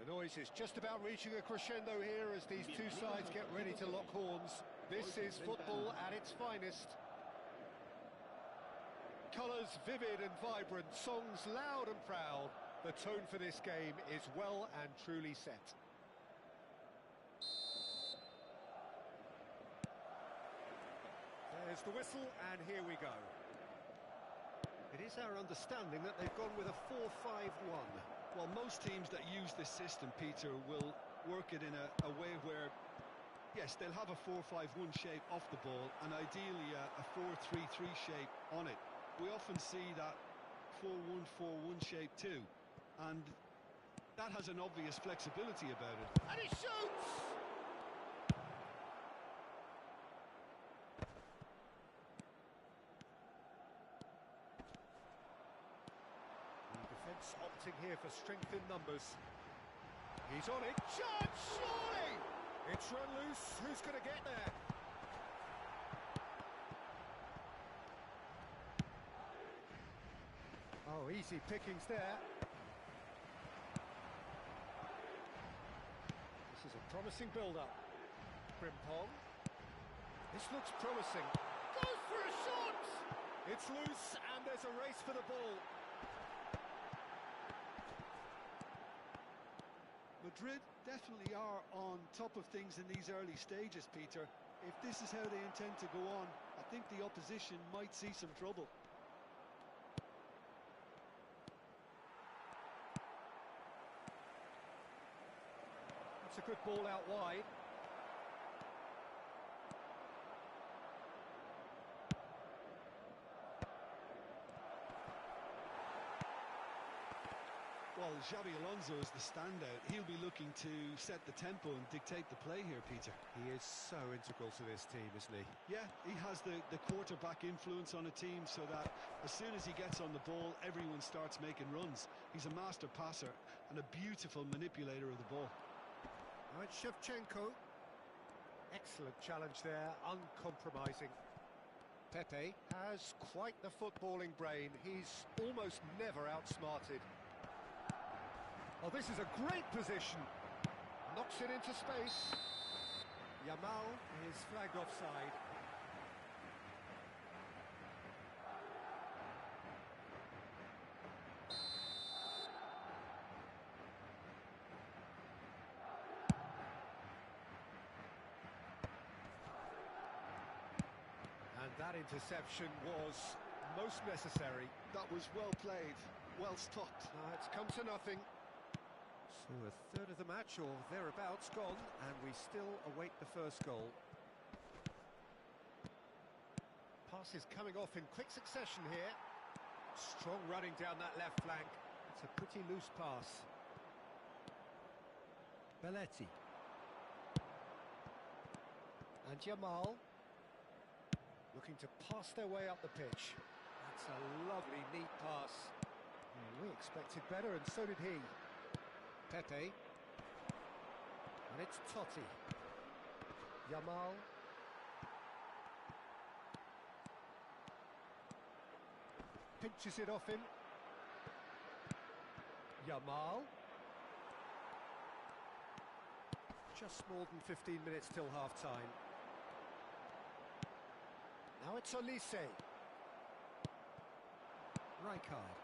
The noise is just about reaching a crescendo here as these two sides get ready to lock horns. This is football at its finest. Colours vivid and vibrant, songs loud and proud. The tone for this game is well and truly set. There's the whistle, and here we go. It is our understanding that they've gone with a 4-5-1. Well, most teams that use this system, Peter, will work it in a way where, yes, they'll have a 4-5-1 shape off the ball, and ideally a 4-3-3 shape on it. We often see that 4-1-4-1 shape too, and that has an obvious flexibility about it. And he shoots! Defence opting here for strength in numbers. He's on it. Chance, surely! It's run loose. Who's going to get there? Oh, easy pickings there. This is a promising build-up. Frimpong. This looks promising. Goes for a shot! It's loose, and there's a race for the ball. Madrid definitely are on top of things in these early stages, Peter. If this is how they intend to go on, I think the opposition might see some trouble. It's a good ball out wide. Well, Xabi Alonso is the standout. He'll be looking to set the tempo and dictate the play here, Peter. He is so integral to this team, isn't he? Yeah, he has the quarterback influence on a team so that as soon as he gets on the ball, everyone starts making runs. He's a master passer and a beautiful manipulator of the ball. Right, Shevchenko. Excellent challenge there, uncompromising. Pepe has quite the footballing brain. He's almost never outsmarted. Oh, this is a great position. Knocks it into space. Yamal is flagged offside. And that interception was most necessary. That was well played, well stopped. It's come to nothing. So a third of the match, or thereabouts, gone, and we still await the first goal. Pass is coming off in quick succession here. Strong running down that left flank. It's a pretty loose pass. Belletti. And Yamal. Looking to pass their way up the pitch. That's a lovely, neat pass. We expected better, and so did he. Pepe. And it's Totti. Yamal. Pinches it off him. Yamal. Just more than 15 minutes till half-time. Now it's Olise. Rijkaard.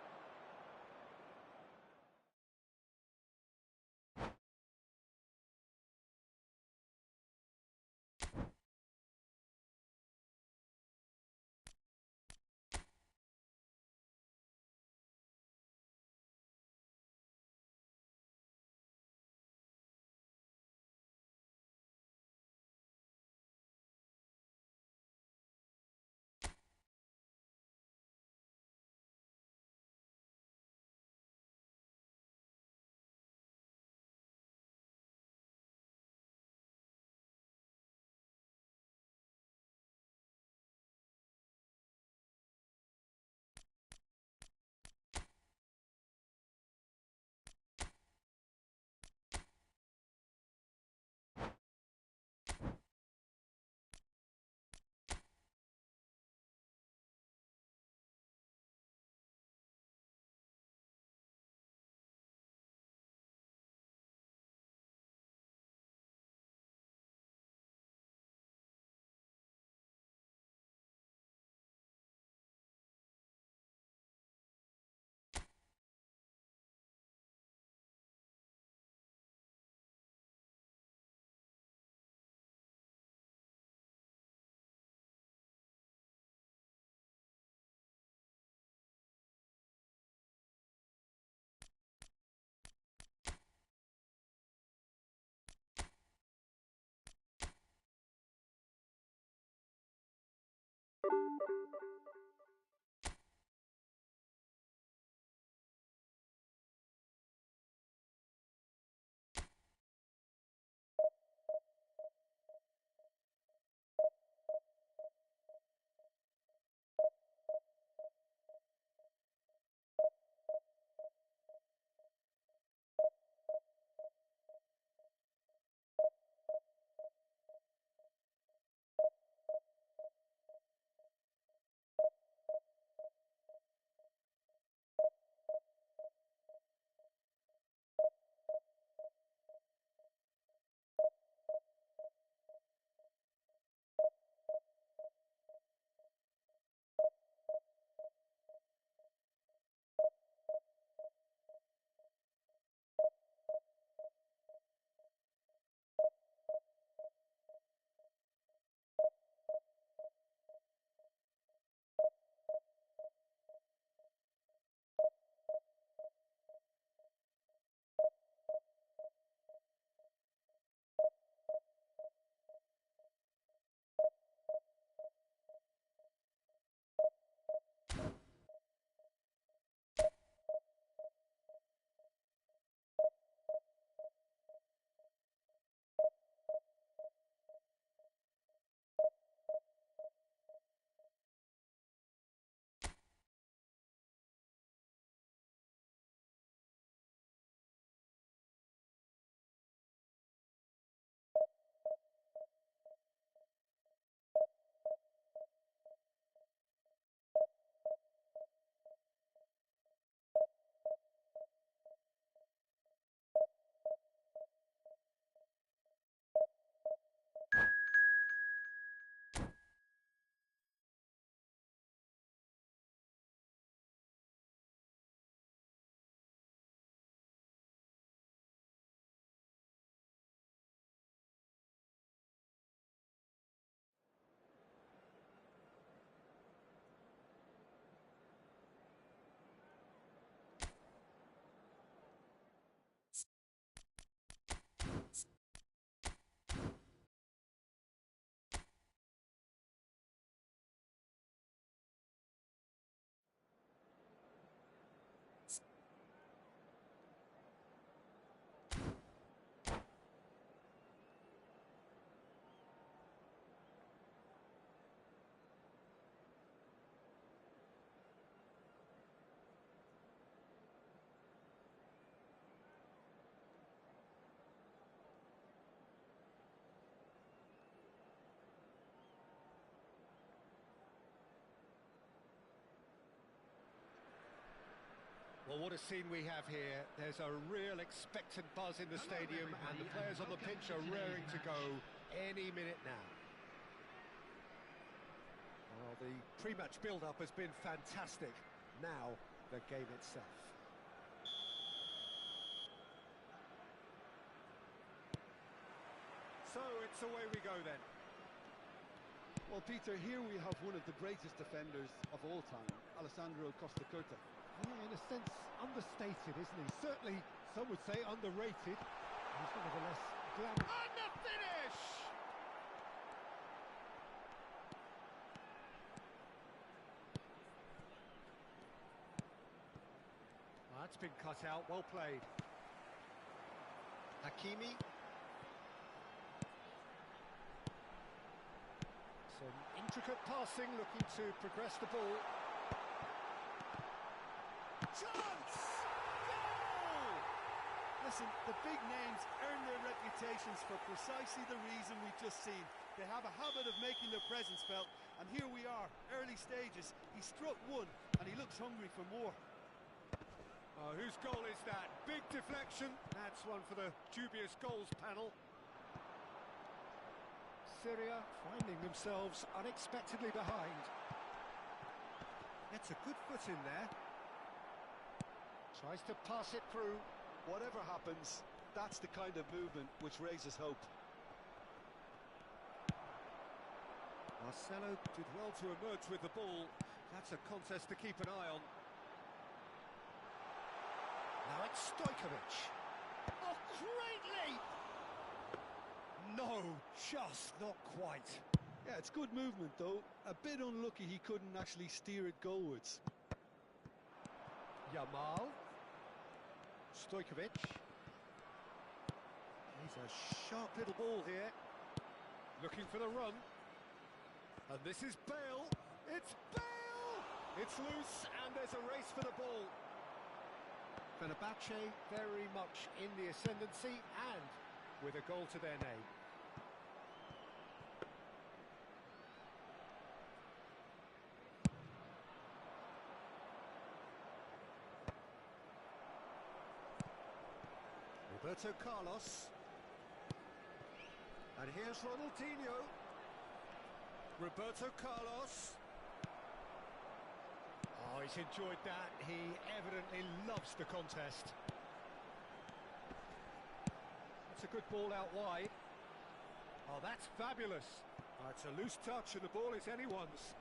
Well, what a scene we have here. There's a real expectant buzz in the stadium, and the players on the pitch are raring to go any minute now. Well, the pre-match build-up has been fantastic. Now, the game itself. So, it's away we go then. Well, Peter, here we have one of the greatest defenders of all time, Alessandro Costacurta. Yeah, in a sense, understated, isn't he? Certainly, some would say underrated. He's nevertheless glamorous. And the finish! That's been cut out, well played. Hakimi. Some intricate passing, looking to progress the ball. Chance! Goal! Listen, the big names earn their reputations for precisely the reason we've just seen. They have a habit of making their presence felt, and here we are, early stages. He struck one, and he looks hungry for more. Oh, whose goal is that? Big deflection. That's one for the dubious goals panel. Syria finding themselves unexpectedly behind. Gets a good foot in there. Tries to pass it through. Whatever happens, that's the kind of movement which raises hope. Marcelo did well to emerge with the ball. That's a contest to keep an eye on. Now it's Stojkovic. Oh, great leap! No, just not quite. Yeah, it's good movement though. A bit unlucky he couldn't actually steer it goalwards. Yamal. Stojkovic. He's a sharp little ball here. Looking for the run. And this is Bale. It's Bale! It's loose and there's a race for the ball. Fenerbahce very much in the ascendancy and with a goal to their name. Roberto Carlos. And here's Ronaldinho. Roberto Carlos. Oh, he's enjoyed that. He evidently loves the contest. That's a good ball out wide. Oh, that's fabulous. Oh, it's a loose touch and the ball is anyone's.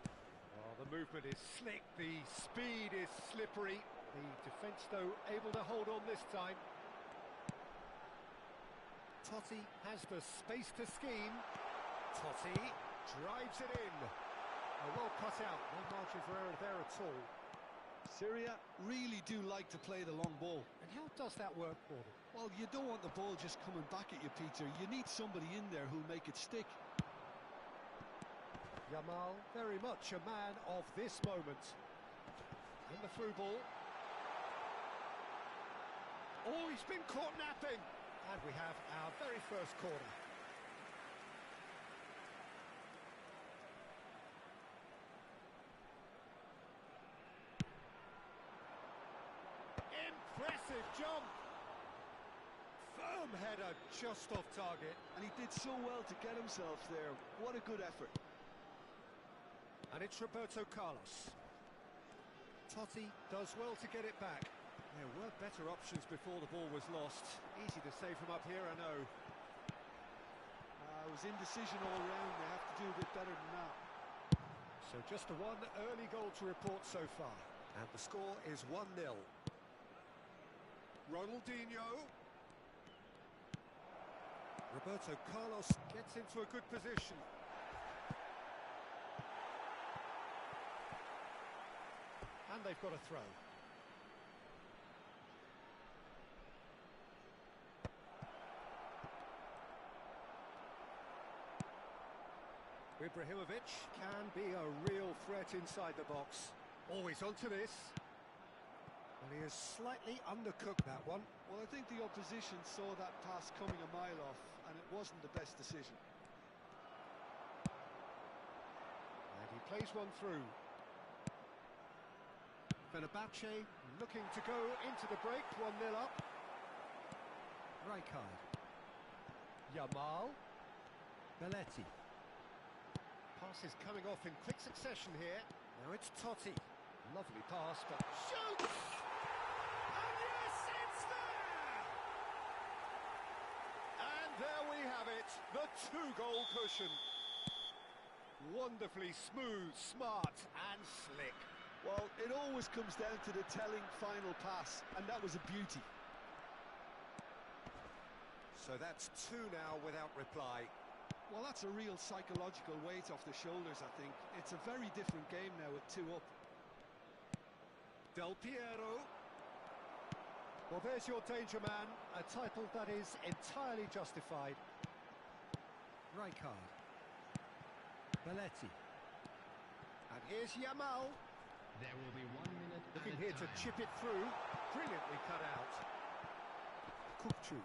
Oh, the movement is slick. The speed is slippery. The defence, though, able to hold on this time. Totti has the space to scheme. Totti drives it in. Oh, well cut out, no margin for error there at all. Syria really do like to play the long ball. And how does that work for them? Well, you don't want the ball just coming back at you, Peter. You need somebody in there who'll make it stick. Yamal, very much a man of this moment. And the through ball. Oh, he's been caught napping. And we have our very first corner. Impressive jump. Firm header just off target. And he did so well to get himself there. What a good effort. And it's Roberto Carlos. Totti does well to get it back. There were better options before the ball was lost. Easy to say from up here, I know. It was indecision all round. They have to do a bit better than that. So just the one early goal to report so far. And the score is 1-0. Ronaldinho. Roberto Carlos gets into a good position. And they've got a throw. Ibrahimovic can be a real threat inside the box. Always onto this. And he has slightly undercooked that one. Well, I think the opposition saw that pass coming a mile off, and it wasn't the best decision. And he plays one through. Fenerbahce looking to go into the break, 1-0 up. Rijkaard. Yamal. Belletti. Passes coming off in quick succession here. Now it's Totti. Lovely pass, but shoots! And yes, it's there! And there we have it, the two-goal cushion. Wonderfully smooth, smart and slick. Well, it always comes down to the telling final pass, and that was a beauty. So that's two now without reply. Well, that's a real psychological weight off the shoulders, I think. It's a very different game now with 2 up. Del Piero. Well, there's your danger man, a title that is entirely justified. Rijkaard. Belletti. And here's Yamal. There will be 1 minute. Looking here to chip it through. Brilliantly cut out. Kukçu.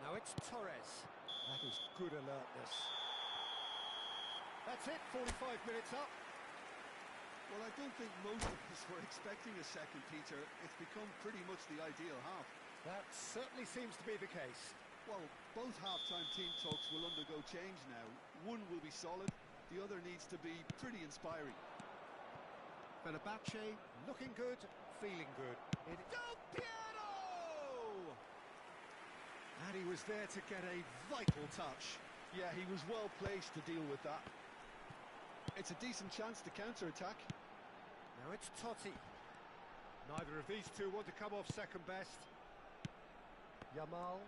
Now it's Torres. That is good alertness. That's it, 45 minutes up. Well, I don't think most of us were expecting a second, Peter. It's become pretty much the ideal half. That certainly seems to be the case. Well, both half-time team talks will undergo change now. One will be solid, the other needs to be pretty inspiring. Fenerbahce looking good, feeling good. Del Piero! And he was there to get a vital touch. Yeah, he was well placed to deal with that. It's a decent chance to counter-attack. Now it's Totti. Neither of these two want to come off second best. Yamal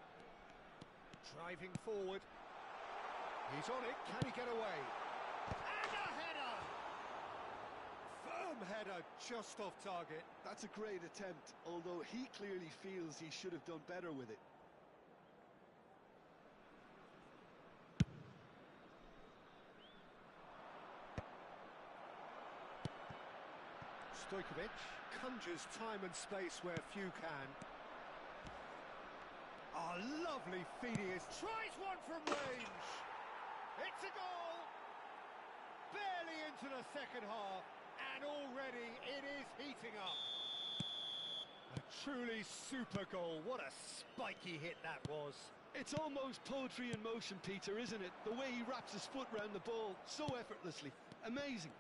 driving forward. He's on it. Can he get away? And a header! Firm header just off target. That's a great attempt, although he clearly feels he should have done better with it. Stojkovic conjures time and space where few can. Oh, lovely Phineas. Tries one from range. It's a goal. Barely into the second half, and already it is heating up. A truly super goal. What a spiky hit that was. It's almost poetry in motion, Peter, isn't it? The way he wraps his foot round the ball so effortlessly. Amazing.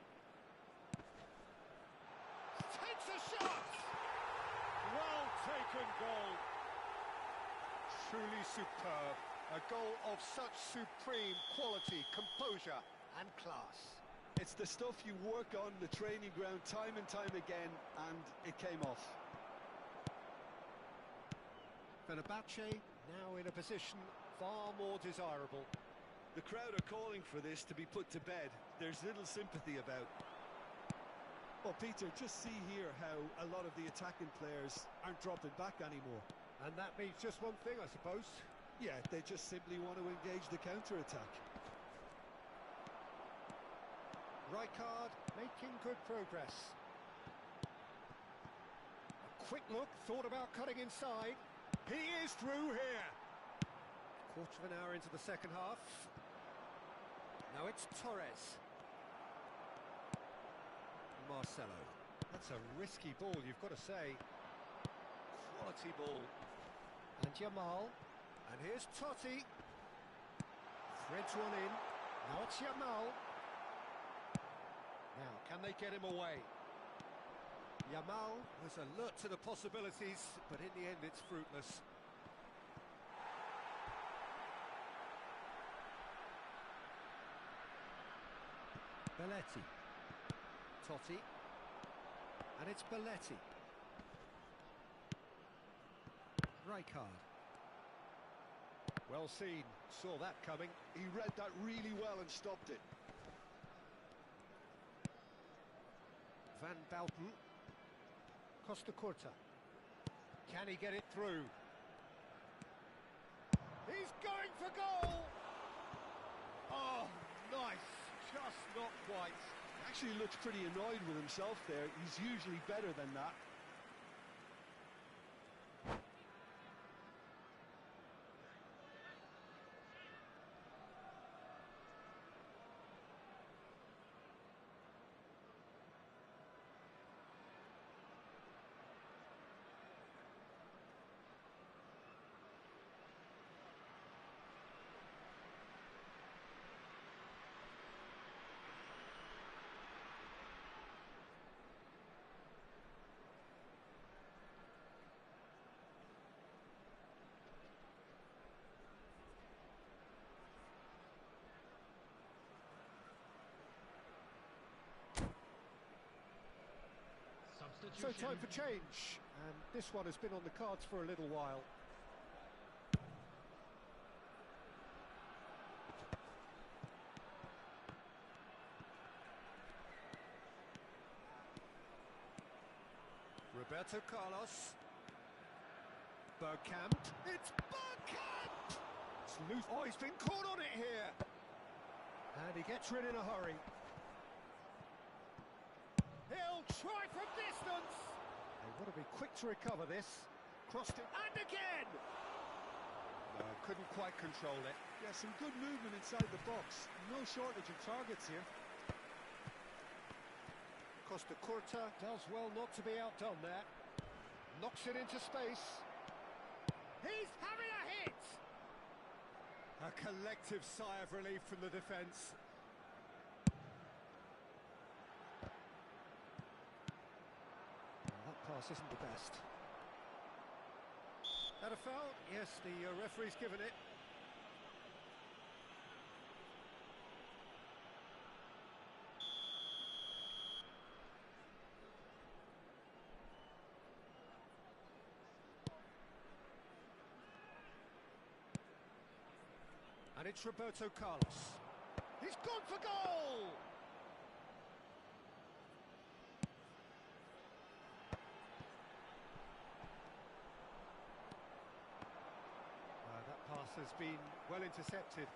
Takes a shot! Well taken goal. Truly superb. A goal of such supreme quality, composure and class. It's the stuff you work on the training ground time and time again, and it came off. Fenerbahce now in a position far more desirable. The crowd are calling for this to be put to bed. There's little sympathy about. Well, Peter, just see here how a lot of the attacking players aren't dropping back anymore. And that means just one thing, I suppose. Yeah, they just simply want to engage the counter-attack. Rijkaard making good progress. A quick look, thought about cutting inside. He is through here. Quarter of an hour into the second half. Now it's Torres. Marcelo. That's a risky ball, you've got to say. Quality ball. And Yamal. And here's Totti. Threads one in. Now it's Yamal. Now, can they get him away? Yamal was alert to the possibilities, but in the end it's fruitless. Belletti. Totti. And it's Belletti. Rijkaard. Well seen, saw that coming. He read that really well and stopped it. Van Bouten. Costa Curta. Can he get it through? He's going for goal! Oh, nice. Just not quite. Actually looks pretty annoyed with himself there. He's usually better than that. So time for change, and this one has been on the cards for a little while. Roberto Carlos. Bergkamp. It's Bergkamp! It's loose. Oh, he's been caught on it here. And he gets rid in a hurry. He'll try from distance. They want to be quick to recover this. Crossed it, and again! No, couldn't quite control it. Yeah, some good movement inside the box. No shortage of targets here. Costa Curta does well not to be outdone there. Knocks it into space. He's having a hit! A collective sigh of relief from the defence. That pass isn't the best. That a foul? Yes, the referee's given it. And it's Roberto Carlos. He's gone for goal! That pass has been well intercepted.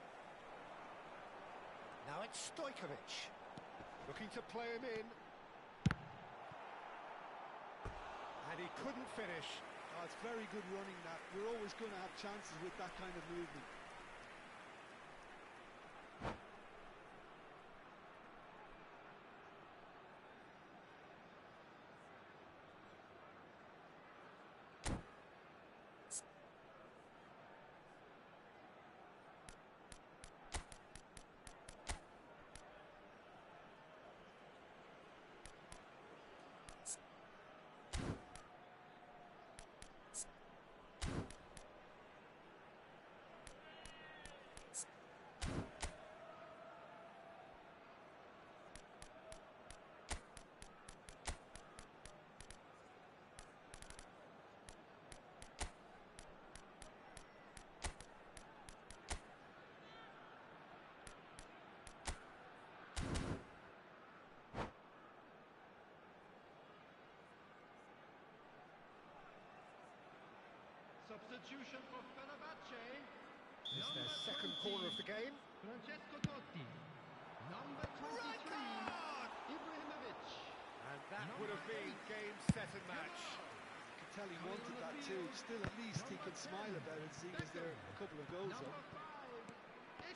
Now it's Stojkovic. Looking to play him in. And he couldn't finish. Oh, it's very good running that. You're always going to have chances with that kind of movement. Substitution for Fenerbahce. It's their second corner of the game. Francesco Totti. Number 23, Ibrahimovic. And that would have been game, set and match. You can tell he wanted that too. Still, at least he can smile about it, seeing as there are a couple of goals Number up.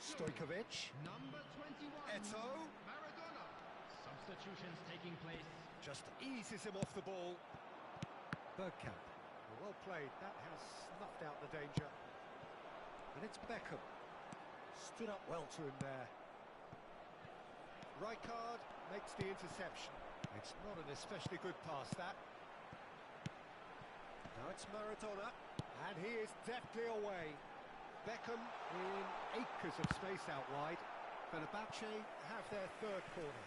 5, Stojkovic. Number 21, Eto. Maradona. Substitutions taking place. Just eases him off the ball. Bergkamp. Well played. That has snuffed out the danger. And it's Beckham. Stood up well to him there. Rijkaard makes the interception. It's not an especially good pass, that. Now it's Maradona. And he is deftly away. Beckham in acres of space out wide. Fenerbahce have their third corner.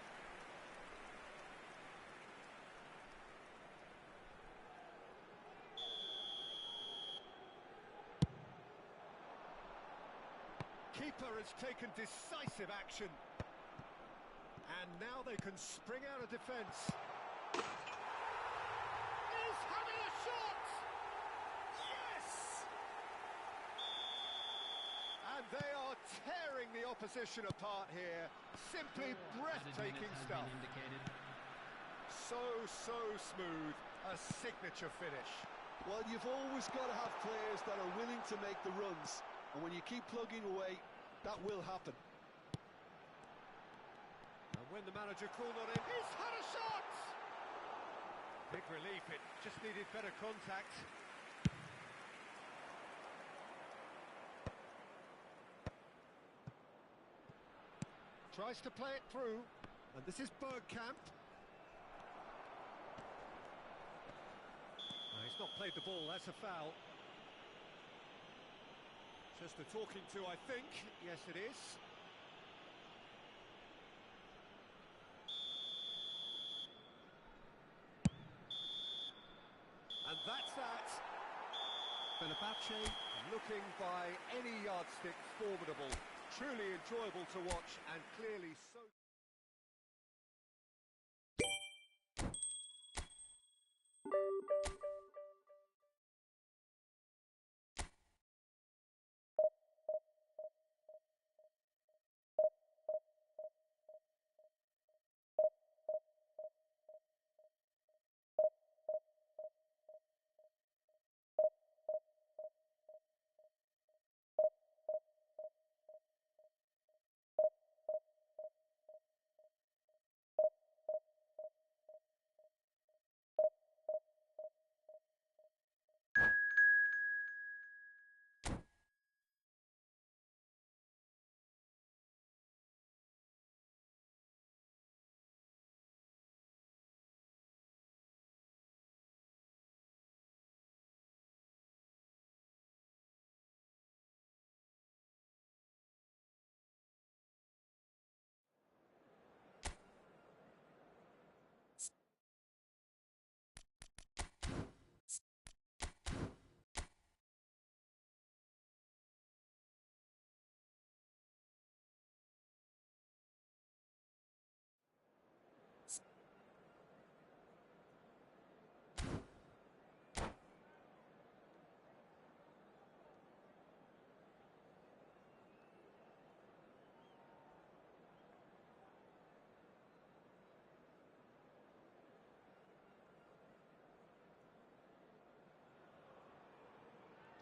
Keeper has taken decisive action. And now they can spring out of defence. He's having a shot! Yes! And they are tearing the opposition apart here. Simply breathtaking stuff. So smooth. A signature finish. Well, you've always got to have players that are willing to make the runs. And when you keep plugging away, that will happen. And when the manager called on him, he's had a shot! Big relief, it just needed better contact. Tries to play it through, and this is Bergkamp. No, he's not played the ball, that's a foul. Just a talking to, I think. Yes, it is. That's that. Fenerbahce, looking by any yardstick formidable. Truly enjoyable to watch and clearly so...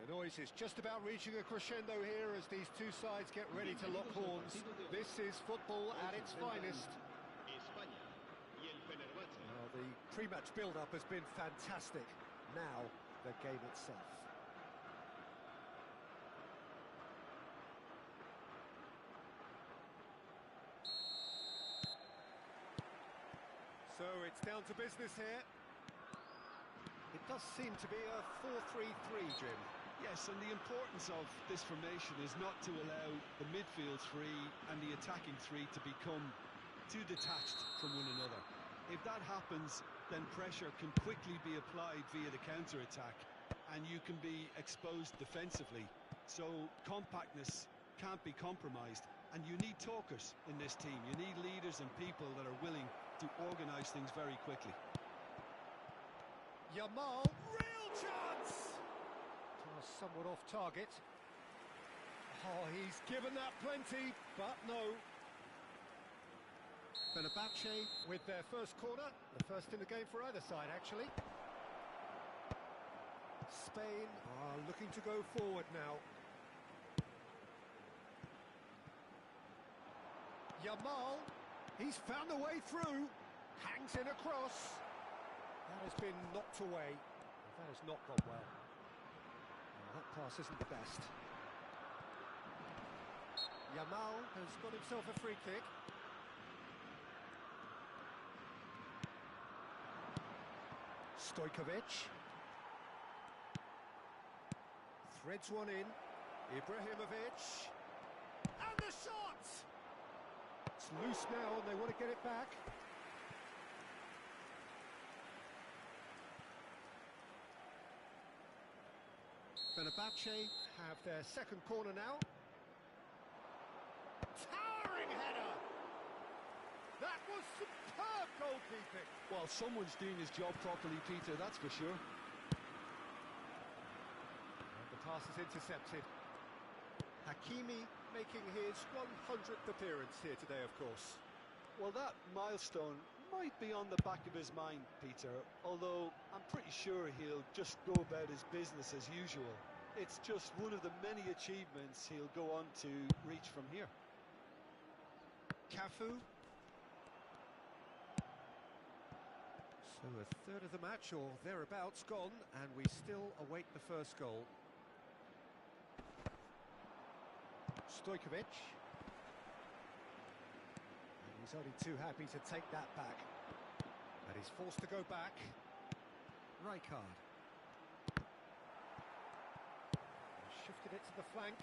The noise is just about reaching a crescendo here as these two sides get ready to lock horns. This is football at its finest. Well, the pre-match build-up has been fantastic. Now, the game itself. So it's down to business here. It does seem to be a 4-3-3, Jim. Yes, and the importance of this formation is not to allow the midfield three and the attacking three to become too detached from one another. If that happens, then pressure can quickly be applied via the counter-attack, and you can be exposed defensively. So compactness can't be compromised, and you need talkers in this team. You need leaders and people that are willing to organise things very quickly. Yamal, real chance! Somewhat off target. Oh, he's given that plenty, but no. Fenerbahce with their first corner, the first in the game for either side, actually. Spain are looking to go forward now. Yamal, he's found a way through, hangs in across. That has been knocked away. That has not gone well. That pass isn't the best. Yamal has got himself a free kick. Stojkovic. Threads one in. Ibrahimovic. And the shot! It's loose now and they want to get it back. Fenerbahce have their second corner now. Towering header! That was superb goalkeeping. Well, someone's doing his job properly, Peter, that's for sure. And the pass is intercepted. Hakimi making his 100th appearance here today, of course. Well, that milestone might be on the back of his mind, Peter, although I'm pretty sure he'll just go about his business as usual. It's just one of the many achievements he'll go on to reach from here. Cafu. So a third of the match, or thereabouts, gone, and we still await the first goal. Stojkovic. And he's only too happy to take that back. And he's forced to go back. Rijkaard. Shifted it to the flank.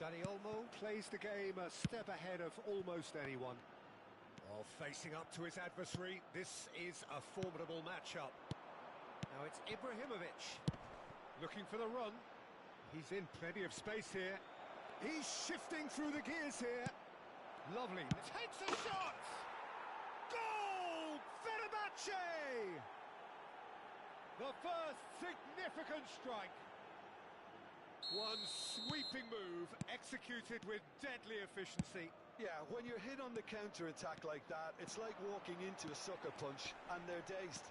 Dani Olmo plays the game a step ahead of almost anyone. While facing up to his adversary, this is a formidable matchup. Now it's Ibrahimovic. Looking for the run. He's in plenty of space here. He's shifting through the gears here. Lovely. Takes a shot! Goal! Fenerbahce! The first significant strike. One sweeping move, executed with deadly efficiency. Yeah, when you're hit on the counter-attack like that, it's like walking into a sucker punch, and they're dazed.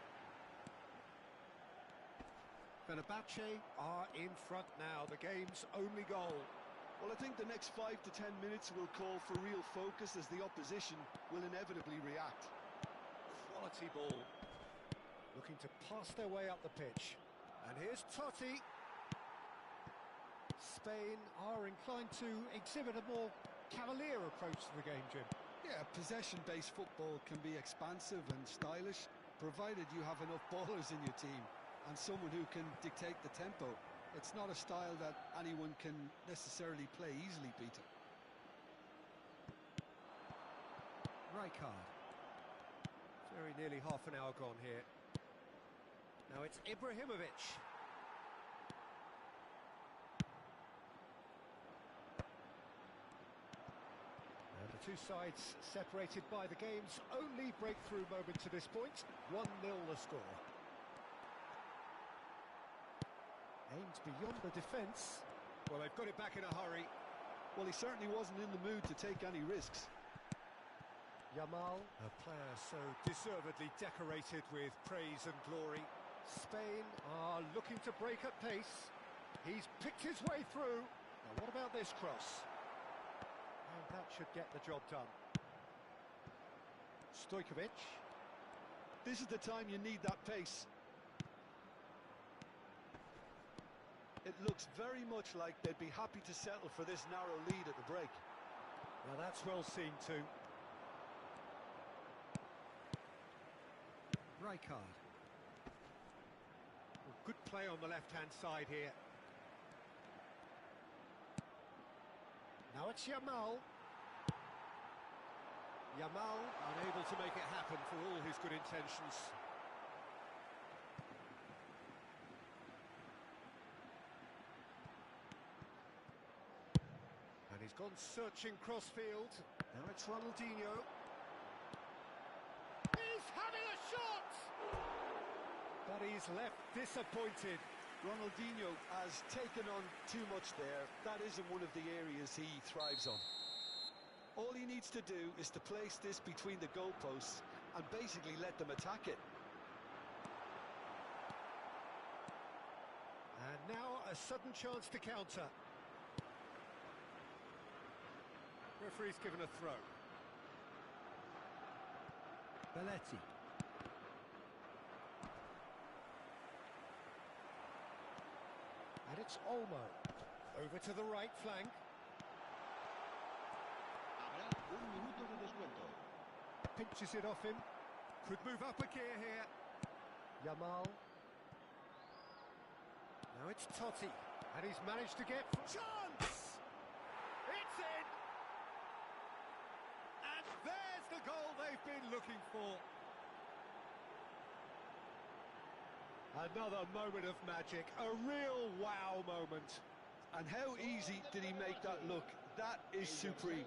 Fenerbahce are in front now, the game's only goal. Well, I think the next 5 to 10 minutes will call for real focus as the opposition will inevitably react. Quality ball. Looking to pass their way up the pitch. And here's Totti. Spain are inclined to exhibit a more cavalier approach to the game, Jim. Yeah, possession-based football can be expansive and stylish, provided you have enough ballers in your team and someone who can dictate the tempo. It's not a style that anyone can necessarily play easily, Peter. Rijkaard. Very nearly half an hour gone here. Now it's Ibrahimovic. And the two sides separated by the game's only breakthrough moment to this point. 1-0 the score. Aimed beyond the defence. Well, they've got it back in a hurry. Well, he certainly wasn't in the mood to take any risks. Yamal, a player so deservedly decorated with praise and glory. Spain are looking to break at pace. He's picked his way through. Now, what about this cross? And that should get the job done. Stojkovic. This is the time you need that pace. It looks very much like they'd be happy to settle for this narrow lead at the break. Now that's well seen too. Rijkaard. Well, good play on the left-hand side here. Now it's Yamal. Yamal unable to make it happen for all his good intentions. And he's gone searching crossfield. Now it's Ronaldinho. He's having a shot! But he's left disappointed. Ronaldinho has taken on too much there. That isn't one of the areas he thrives on. All he needs to do is to place this between the goalposts and basically let them attack it. And now a sudden chance to counter. Referee's given a throw. Belletti. And it's Olmo. Over to the right flank. Habrá un minuto de descuento. Pinches it off him. Could move up a gear here. Yamal. Now it's Totti. And he's managed to get... Chance! It's in! And there's the goal they've been looking for. Another moment of magic. A real wow moment. And how easy did he make that look? That is supreme.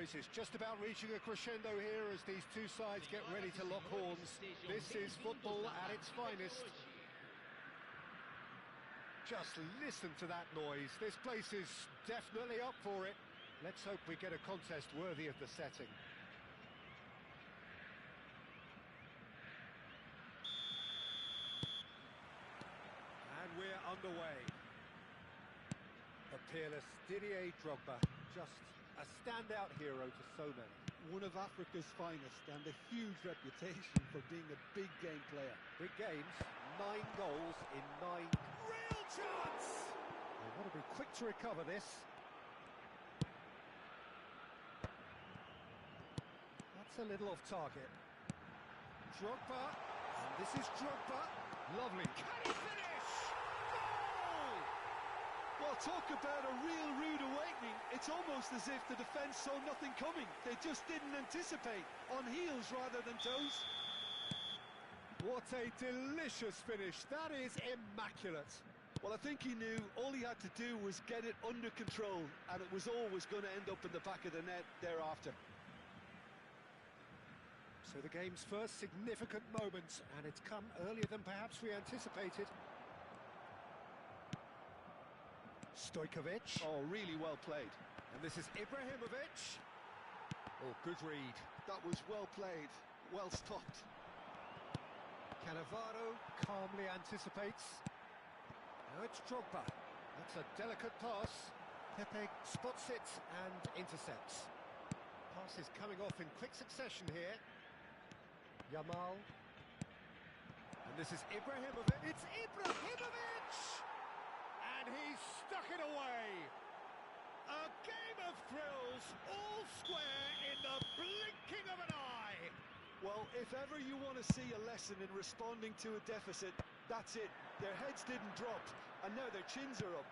noise is just about reaching a crescendo here as these two sides get ready to lock horns. This is football at its finest. Just listen to that noise. This place is definitely up for it. Let's hope we get a contest worthy of the setting. And we're underway. The peerless Didier Drogba, just a standout hero to so many. One of Africa's finest and a huge reputation for being a big game player. Big games, 9 goals in 9. Real chance! They want to be quick to recover this. That's a little off target. Drogba, and this is Drogba. Lovely. Can he finish? Goal! Well, talk about a real rude awakening. It's almost as if the defence saw nothing coming. They just didn't anticipate. On heels rather than toes. What a delicious finish. That is immaculate. Well, I think he knew all he had to do was get it under control, and it was always going to end up in the back of the net thereafter. So the game's first significant moment, and it's come earlier than perhaps we anticipated. Stojkovic. Oh, really well played. And this is Ibrahimovic. Oh, good read. That was well played, well stopped. Cannavaro calmly anticipates. Now it's Drogba. That's a delicate pass. Pepe spots it and intercepts. Pass is coming off in quick succession here. Yamal. And this is Ibrahimovic. It's Ibrahimovic! And he's stuck it away. A game of thrills, all square in the blinking of an eye. Well, if ever you want to see a lesson in responding to a deficit, that's it. Their heads didn't drop, and now their chins are up.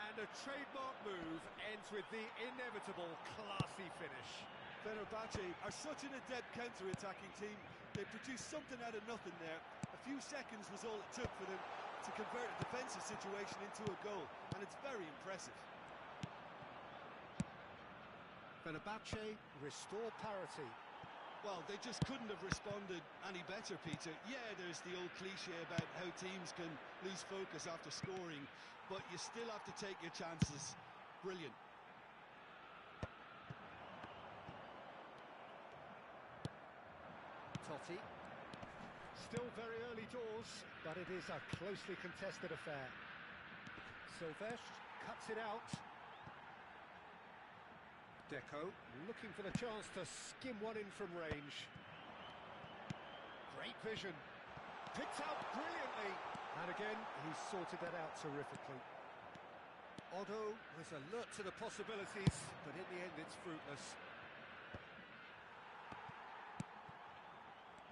And a trademark move ends with the inevitable classy finish. Fenerbahce are such an adept counter-attacking team. They produced something out of nothing there. A few seconds was all it took for them to convert a defensive situation into a goal, and it's very impressive. Fenerbahce restore parity. Well, they just couldn't have responded any better, Peter. Yeah, there's the old cliche about how teams can lose focus after scoring, but you still have to take your chances. Brilliant. Totti. Still very early doors, but it is a closely contested affair. Silvesh cuts it out. Deco looking for the chance to skim one in from range. Great vision. Picked out brilliantly. And again, he's sorted that out terrifically. Otto was alert to the possibilities, but in the end it's fruitless.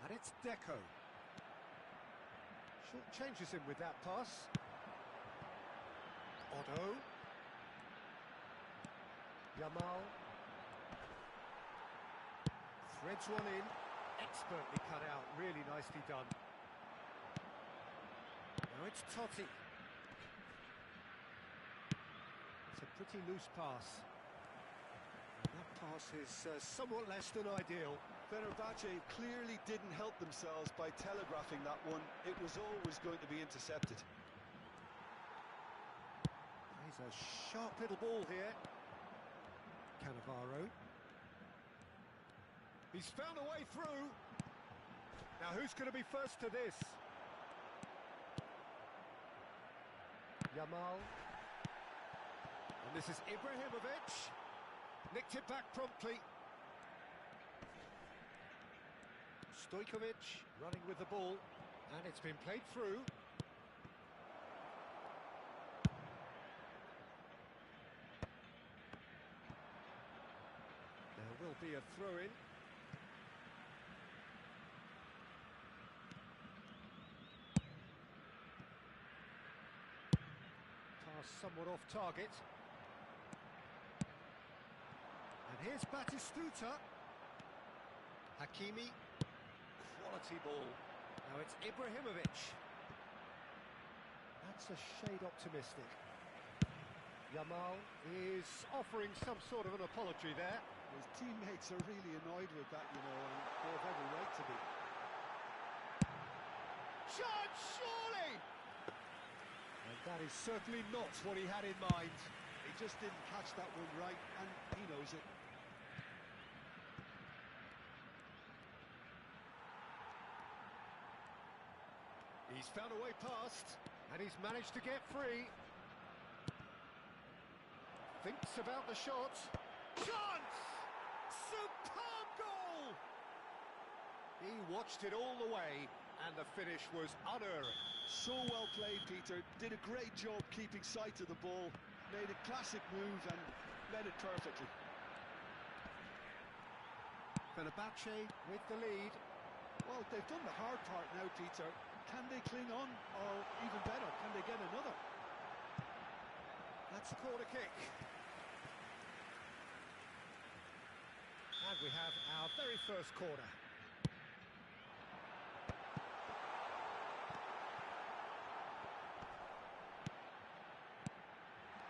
And it's Deco. Short changes him with that pass. Otto. Yamal. Threads one in. Expertly cut out. Really nicely done. Now it's Totti. It's a pretty loose pass. And that pass is somewhat less than ideal. Fenerbahce clearly didn't help themselves by telegraphing that one. It was always going to be intercepted. He's a sharp little ball here. Cannavaro. He's found a way through. Now who's going to be first to this? Yamal. And this is Ibrahimovic. Nicked it back promptly. Stojkovic running with the ball, and it's been played through. There will be a throw-in. Pass somewhat off target. And here's Batistuta. Hakimi. Quality ball. Now it's Ibrahimovic. That's a shade optimistic. Yamal is offering some sort of an apology there. His teammates are really annoyed with that, you know, and they have every right to be. Shot, surely! And that is certainly not what he had in mind. He just didn't catch that one right, and he knows it. He's found a way past, and he's managed to get free. Thinks about the shot. Chance! Superb goal! He watched it all the way, and the finish was unerring. So well played, Peter. Did a great job keeping sight of the ball. Made a classic move and led it perfectly. Fenerbahce with the lead. Well, they've done the hard part now, Peter. Can they cling on, or even better, can they get another? That's the corner kick. And we have our very first corner.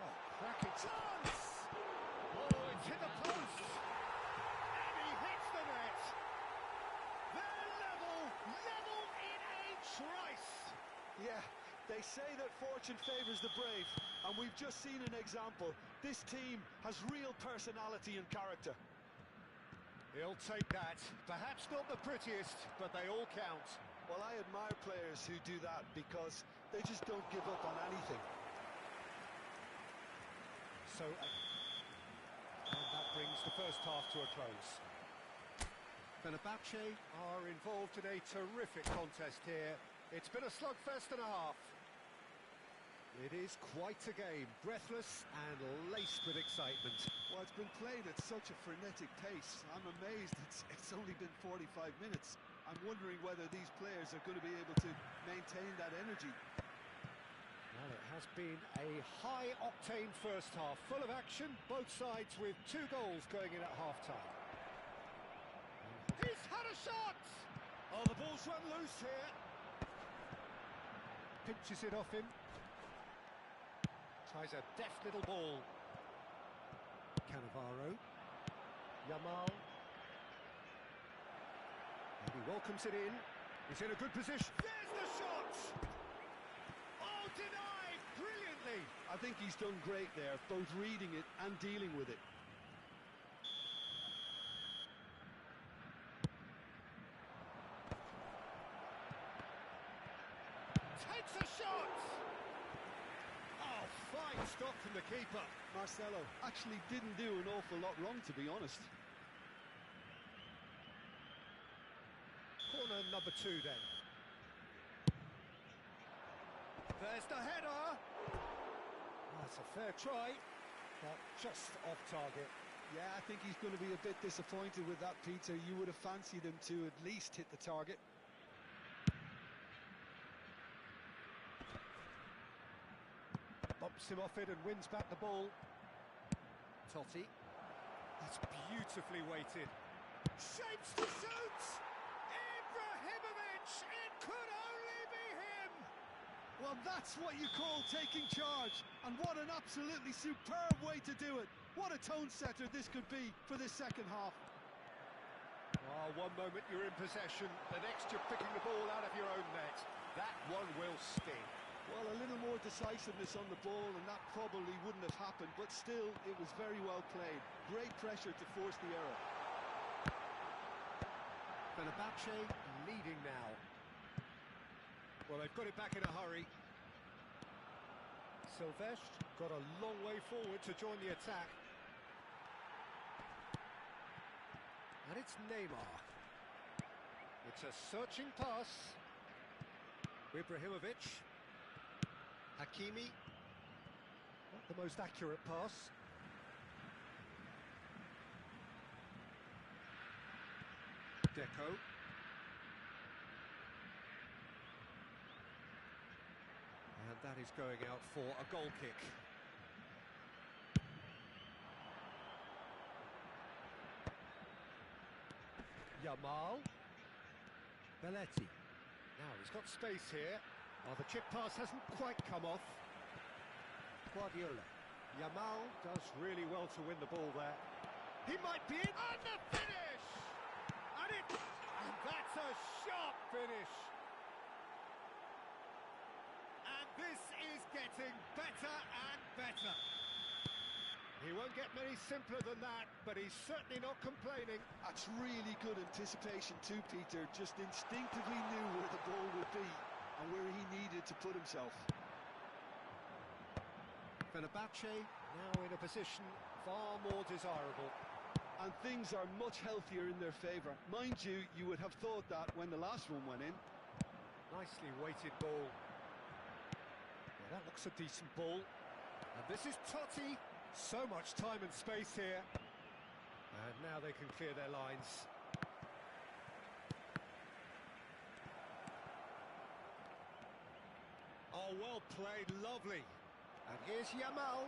Oh, cracking chance! Oh, it's hit the post! And he hits the net! They're level in a trice! Yeah, they say that fortune favours the brave, and we've just seen an example. This team has real personality and character. He'll take that. Perhaps not the prettiest, but they all count. Well, I admire players who do that because they just don't give up on anything. So, and that brings the first half to a close. Fenerbahce are involved in a terrific contest here. It's been a slugfest and a half. It is quite a game, breathless and laced with excitement. Well, it's been played at such a frenetic pace. I'm amazed it's only been 45 minutes. I'm wondering whether these players are going to be able to maintain that energy. Well, it has been a high-octane first half, full of action, both sides with 2 goals going in at half-time. He's had a shot! Oh, the ball's run loose here. Pinches it off him. Tries a deft little ball. Cannavaro. Yamal. And he welcomes it in. He's in a good position. There's the shot! Oh, denied! Brilliantly! I think he's done great there, both reading it and dealing with it. Takes a shot! Oh, fine stop from the keeper. Marcelo actually didn't do an awful lot wrong, to be honest. Corner number 2 then. There's the header! That's a fair try, but just off target. Yeah, I think he's going to be a bit disappointed with that, Peter. You would have fancied him to at least hit the target. Bumps him off it and wins back the ball. Totti. That's beautifully weighted. Shapes to shoot! Ibrahimovic! It could only be him! Well, that's what you call taking charge, and what an absolutely superb way to do it. What a tone setter this could be for this second half. Oh, one moment you're in possession, the next you're picking the ball out of your own net. That one will sting. Well, a little more decisiveness on the ball, and that probably wouldn't have happened, but still, it was very well played. Great pressure to force the error. Fenerbahce leading now. Well, they've got it back in a hurry. Silvestre got a long way forward to join the attack. And it's Neymar. It's a searching pass. Ibrahimovic. Hakimi. Not the most accurate pass. Deco. And that is going out for a goal kick. Yamal. Belletti. Now he's got space here. Oh, the chip pass hasn't quite come off. Guardiola. Yamal does really well to win the ball there. He might be in. And the finish! And that's a sharp finish. And this is getting better and better. He won't get many simpler than that, but he's certainly not complaining. That's really good anticipation too, Peter. Just instinctively knew where the ball would be and where he needed to put himself. Fenerbahce now in a position far more desirable. And things are much healthier in their favour. Mind you, you would have thought that when the last one went in. Nicely weighted ball. Yeah, that looks a decent ball. And this is Totti. So much time and space here. And now they can clear their lines. Oh, well played, lovely. And here's Yamal.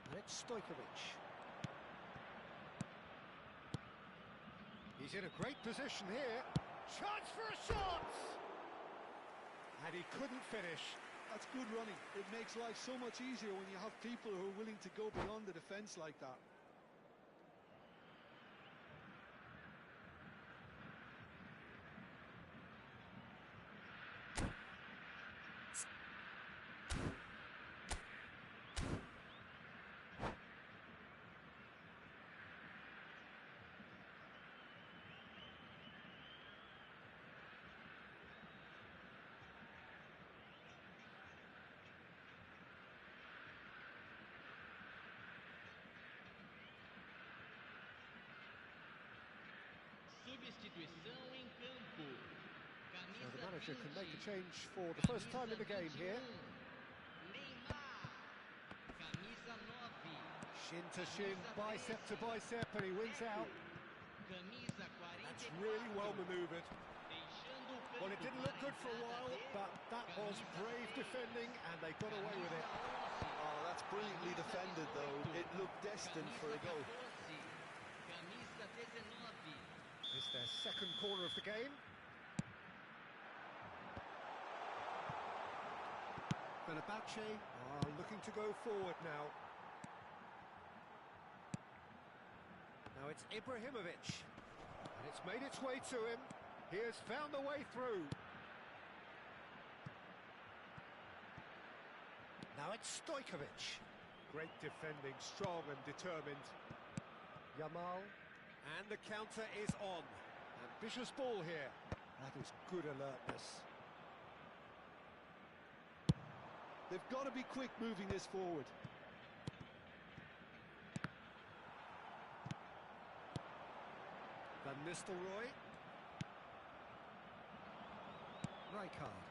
And it's Stojkovic. He's in a great position here. Chance for a shot! And he couldn't finish. That's good running. It makes life so much easier when you have people who are willing to go beyond the defence like that. Substituição em campo. So the manager can make a change for the first time in the game here. Neymar. Camisa 9. Shin to shin, bicep to bicep, and he wins out. Camisa 44. That's really well manoeuvred. Deixando o campo Well, it didn't look good for a while, but that was brave defending, and they got away with it. Oh, that's brilliantly defended, though. It looked destined for a goal. Camisa 19. It's their second corner of the game. Fenerbahce are looking to go forward now. Now it's Ibrahimovic, and it's made its way to him. He has found the way through. Now it's Stojkovic. Great defending, strong and determined. Yamal, and the counter is on. Ambitious ball here. That is good alertness. They've got to be quick moving this forward. Van Nistelrooy. Rijkaard.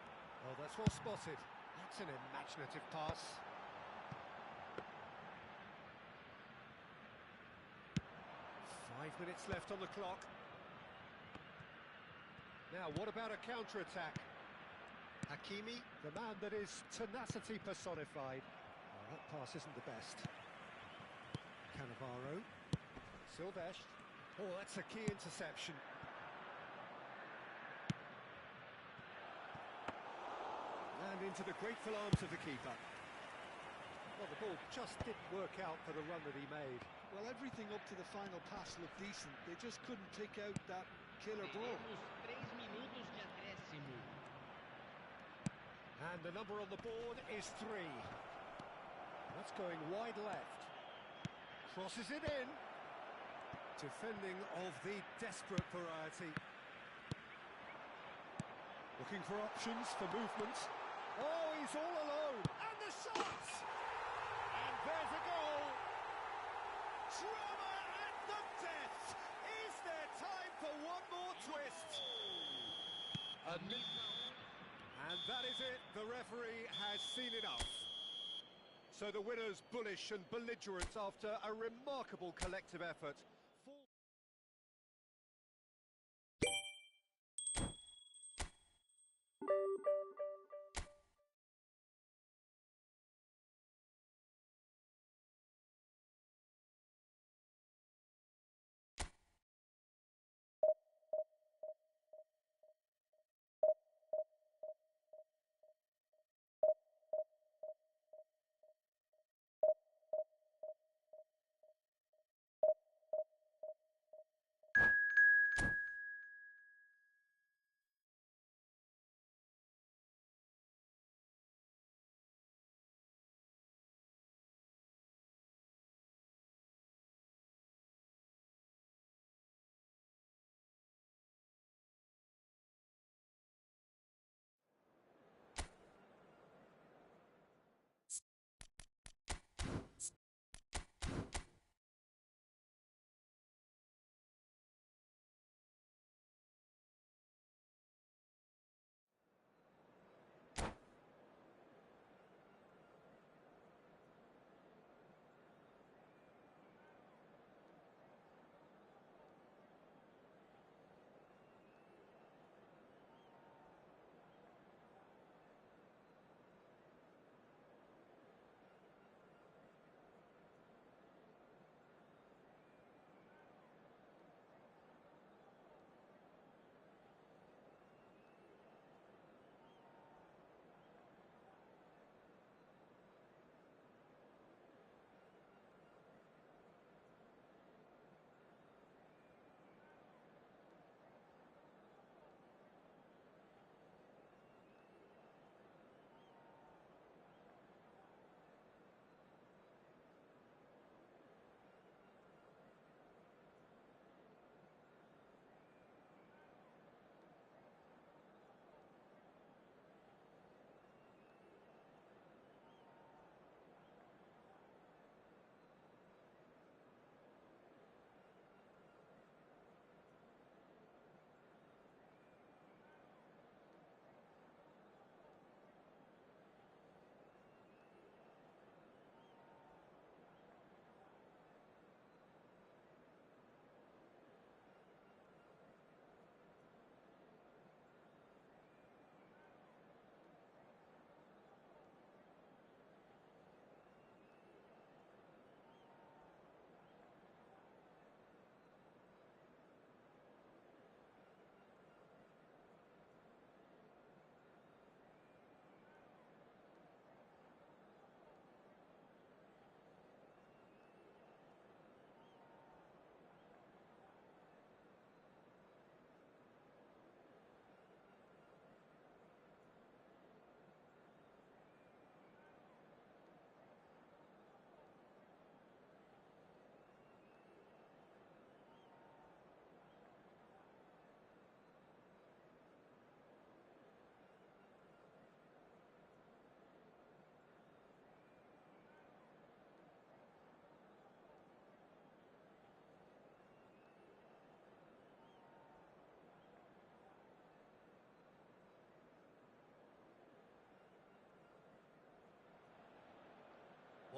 Oh, that's well spotted. That's an imaginative pass. Five minutes left on the clock. Now, what about a counter-attack? Hakimi, the man that is tenacity personified. Oh, that pass isn't the best. Cannavaro. Silvestre. Oh, that's a key interception. And into the grateful arms of the keeper. Well, the ball just didn't work out for the run that he made. Well, everything up to the final pass looked decent. They just couldn't pick out that killer ball. Teremos 3 minutos de acréscimo. And the number on the board is 3. That's going wide left. Crosses it in. Defending of the desperate variety. Looking for options for movement. Oh, he's all alone. And the shot! And there's a goal. Drama at the death. Is there time for one more twist? And that is it. The referee has seen enough. So the winners bullish and belligerent after a remarkable collective effort.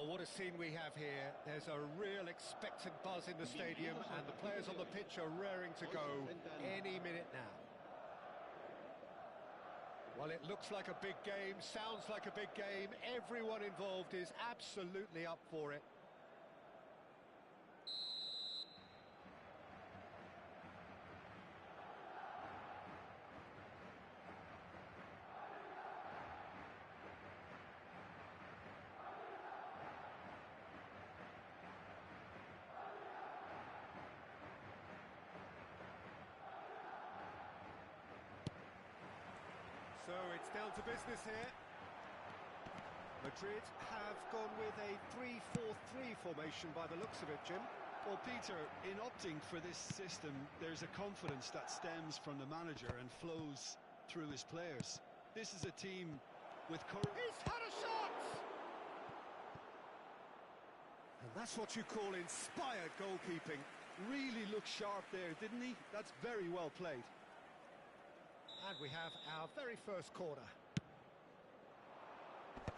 Well, what a scene we have here. There's a real expectant buzz in the stadium, and the players on the pitch are raring to go any minute now. Well, it looks like a big game, sounds like a big game. Everyone involved is absolutely up for it. So it's down to business here. Madrid have gone with a 3-4-3 formation by the looks of it, Jim. Well, Peter, in opting for this system, there's a confidence that stems from the manager and flows through his players. This is a team with courage. He's had a shot! And that's what you call inspired goalkeeping. Really looked sharp there, didn't he? That's very well played. And we have our very first corner.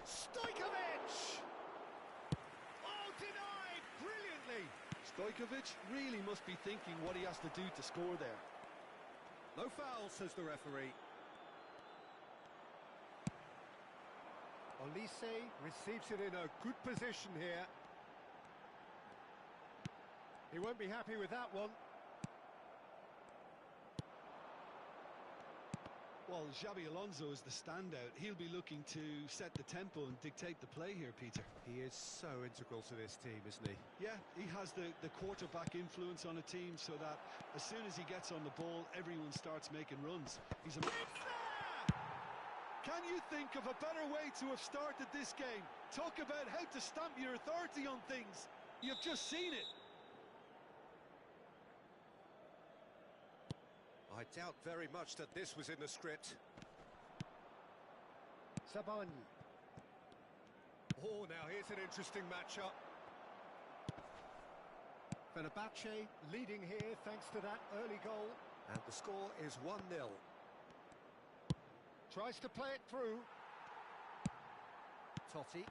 Stojkovic! Oh, denied brilliantly! Stojkovic really must be thinking what he has to do to score there. No foul, says the referee. Olise receives it in a good position here. He won't be happy with that one. Well, Xabi Alonso is the standout. He'll be looking to set the tempo and dictate the play here, Peter. He is so integral to this team, isn't he? Yeah, he has the quarterback influence on a team so that as soon as he gets on the ball, everyone starts making runs. He's a... It's there! Can you think of a better way to have started this game? Talk about how to stamp your authority on things. You've just seen it. I doubt very much that this was in the script. Sabani. Oh, now here's an interesting matchup. Fenerbahce leading here thanks to that early goal. And the score is 1-0. Tries to play it through. Totti.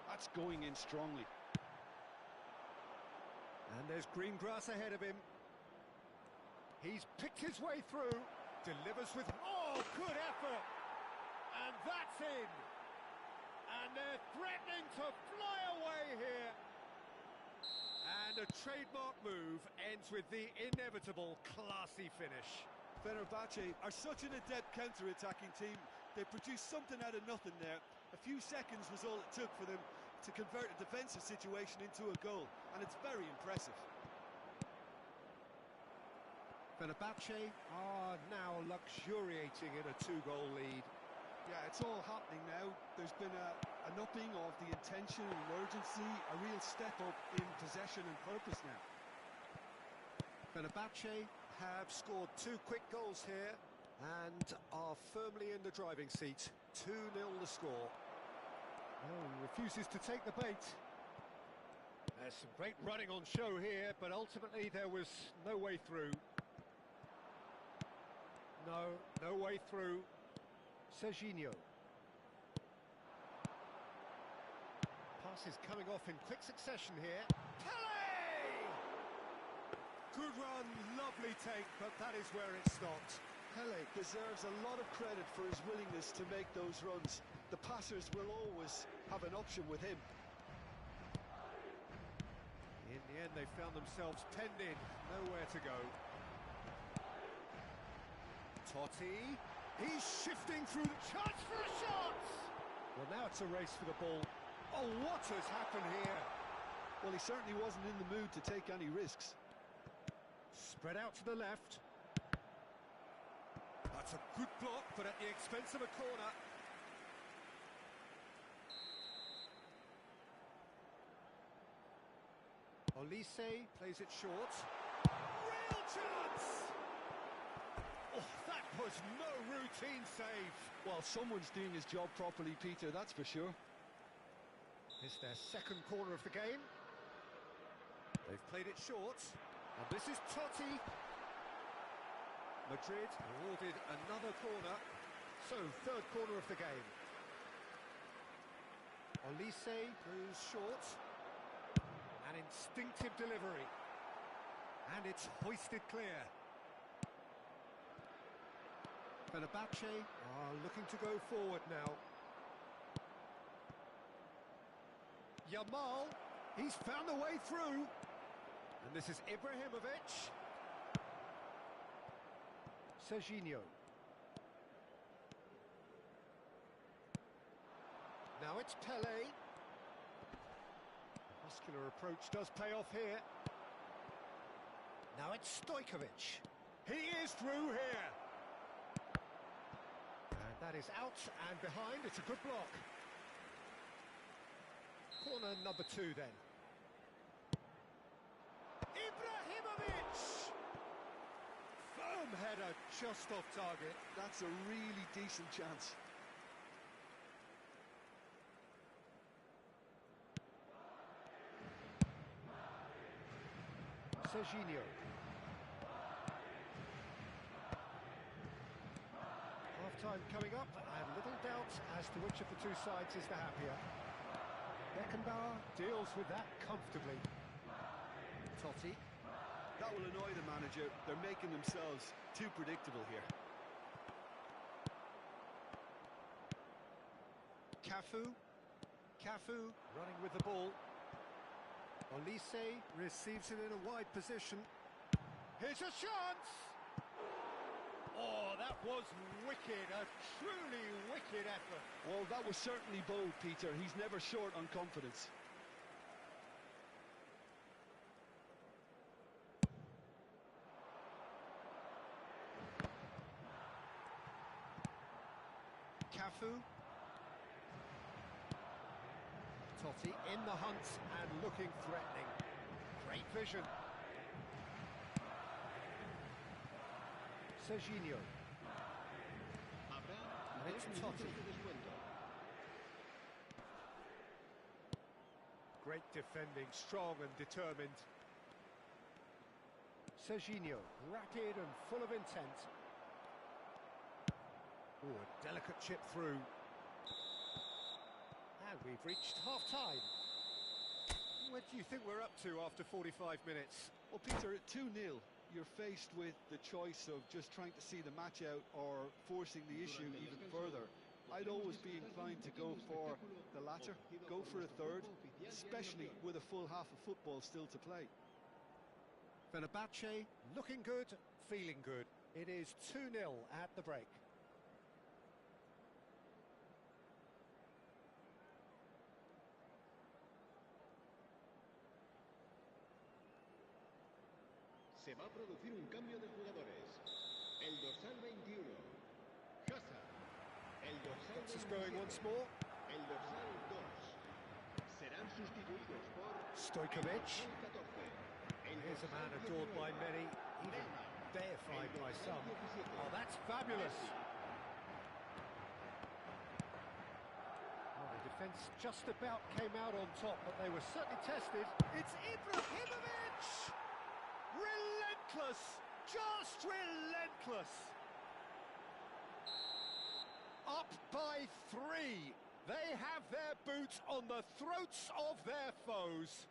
That's going in strongly. And there's green grass ahead of him. He's picked his way through. Delivers with... Oh, good effort! And that's in! And they're threatening to fly away here. And a trademark move ends with the inevitable classy finish. Fenerbahce are such an adept counter-attacking team. They produced something out of nothing there. A few seconds was all it took for them to convert a defensive situation into a goal, and it's very impressive. Fenerbahce are now luxuriating in a 2-goal lead. Yeah, it's all happening now. There's been an upping of the intention and urgency, a real step up in possession and purpose now. Fenerbahce have scored 2 quick goals here and are firmly in the driving seat. 2-0 the score. Oh, he refuses to take the bait. There's some great running on show here, but ultimately there was no way through. No way through. Serginho. Pass is coming off in quick succession here. Pele! Good run, lovely take, but that is where it stopped. Pele deserves a lot of credit for his willingness to make those runs. The passers will always have an option with him. In the end, they found themselves penned in, nowhere to go. Totti, he's shifting through the chance for a shot! Well, now it's a race for the ball. Oh, what has happened here? Well, he certainly wasn't in the mood to take any risks. Spread out to the left. That's a good block, but at the expense of a corner. Olise plays it short. Real chance! Oh, that was no routine save. Well, someone's doing his job properly, Peter, that's for sure. It's their second corner of the game. They've played it short. And this is Totti. Madrid awarded another corner. So, third corner of the game. Olise goes short. An instinctive delivery. And it's hoisted clear. Fenerbahce are looking to go forward now. Yamal, he's found a way through. And this is Ibrahimovic. Serginho. Now it's Pele. Muscular approach does pay off here. Now it's Stojkovic. He is through here. And that is out and behind. It's a good block. Corner number 2 then. Ibrahimovic! Firm header just off target. That's a really decent chance. Serginho. Half-time coming up, and little doubt as to which of the two sides is the happier. Beckenbauer deals with that comfortably. Totti. That will annoy the manager. They're making themselves too predictable here. Cafu. Cafu running with the ball. Olise receives it in a wide position. Here's a chance! Oh, that was wicked, a truly wicked effort. Well, that was certainly bold, Peter. He's never short on confidence. Cafu. Totti in the hunt and looking threatening. Great vision. Serginho. Habrá And it's 2 Totti. minutos de descuento. Great defending, strong and determined. Serginho, rapid and full of intent. Oh, a delicate chip through. And we've reached half-time. What do you think we're up to after 45 minutes? Well, Peter, at 2-0, you're faced with the choice of just trying to see the match out or forcing the issue even further. I'd always be inclined to go for the latter, go for a third, especially with a full half of football still to play. Fenerbahce looking good, feeling good. It is 2-0 at the break. Se va a producir un cambio de jugadores. El dorsal 21, Hazard. El dorsal Gets us 27, going once more. el dorsal 2. Serán sustituidos por Stojkovic. el dorsal 14. El Here's a man dorsal adored by 19, many, even Neymar. deified El by dorsal some. 17, Oh, that's fabulous. Messi. Well, the defence just about came out on top, but they were certainly tested. It's Ibrahimovic! Relentless! Just relentless! Up by 3. They have their boots on the throats of their foes.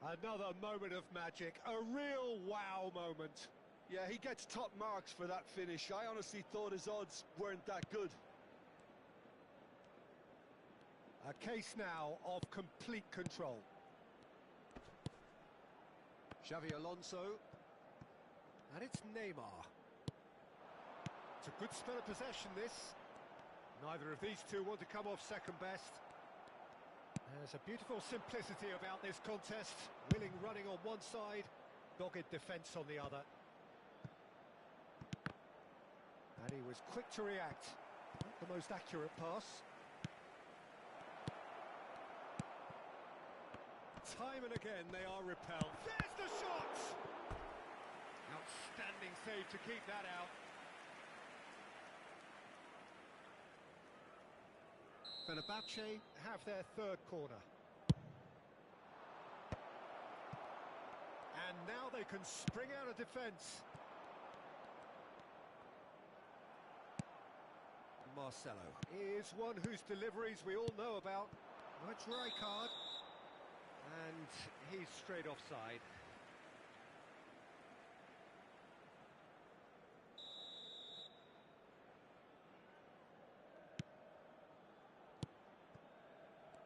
Another moment of magic, a real wow moment. Yeah, he gets top marks for that finish. I honestly thought his odds weren't that good. A case now of complete control. Xavi Alonso. And it's Neymar. It's a good spell of possession, this. Neither of these two want to come off second best. There's a beautiful simplicity about this contest. Willing running on one side, dogged defence on the other. And he was quick to react. Not the most accurate pass. Time and again they are repelled. There's the shot! Outstanding save to keep that out. Fenerbahce have their third corner. And now they can spring out of defence. Marcelo is one whose deliveries we all know about. That's Rijkaard. And he's straight offside.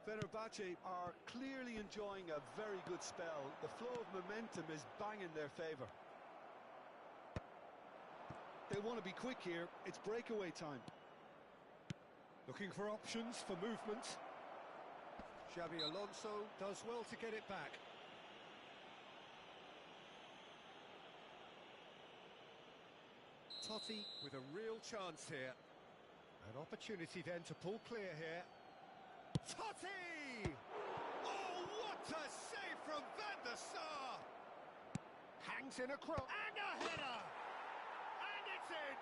Fenerbahce are clearly enjoying a very good spell. The flow of momentum is bang in their favour. They want to be quick here. It's breakaway time. Looking for options for movement. Xabi Alonso does well to get it back. Totti with a real chance here. An opportunity then to pull clear here. Totti! Oh, what a save from Van der Sar! Hangs in a cross and a header! And it's in!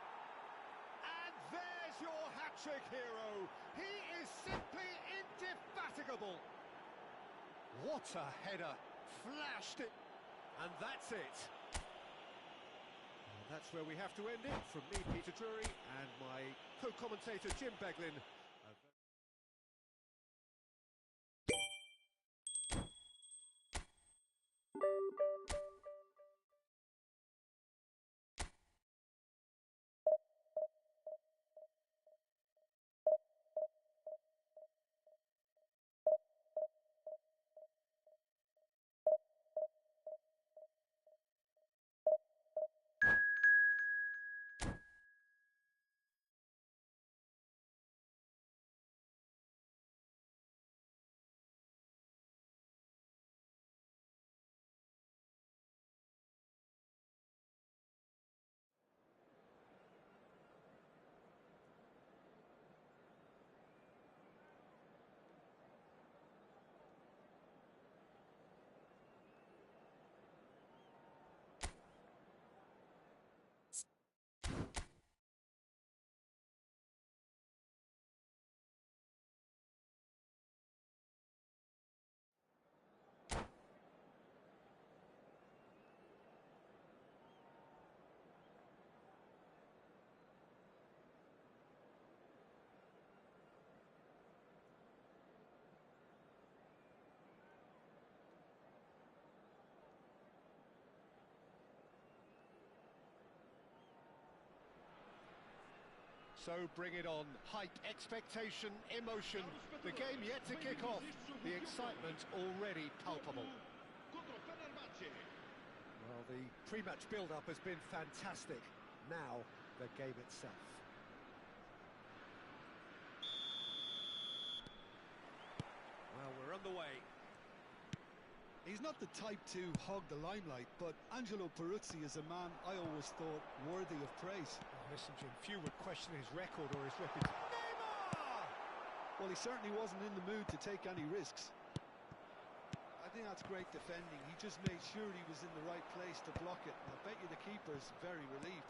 And there's your hat-trick hero. He is simply indefatigable. What a header. Flashed it. And that's it. And that's where we have to end it. From me, Peter Drury, and my co-commentator, Jim Beglin. So bring it on. Hype, expectation, emotion. The game yet to kick off. The excitement already palpable. Well, the pre-match build-up has been fantastic. Now, the game itself. Well, we're underway. He's not the type to hog the limelight, but Angelo Peruzzi is a man I always thought worthy of praise. Oh, listen, Jim, few would question his record or his reputation. Neymar! Well, he certainly wasn't in the mood to take any risks. I think that's great defending. He just made sure he was in the right place to block it. And I bet you the keeper's very relieved.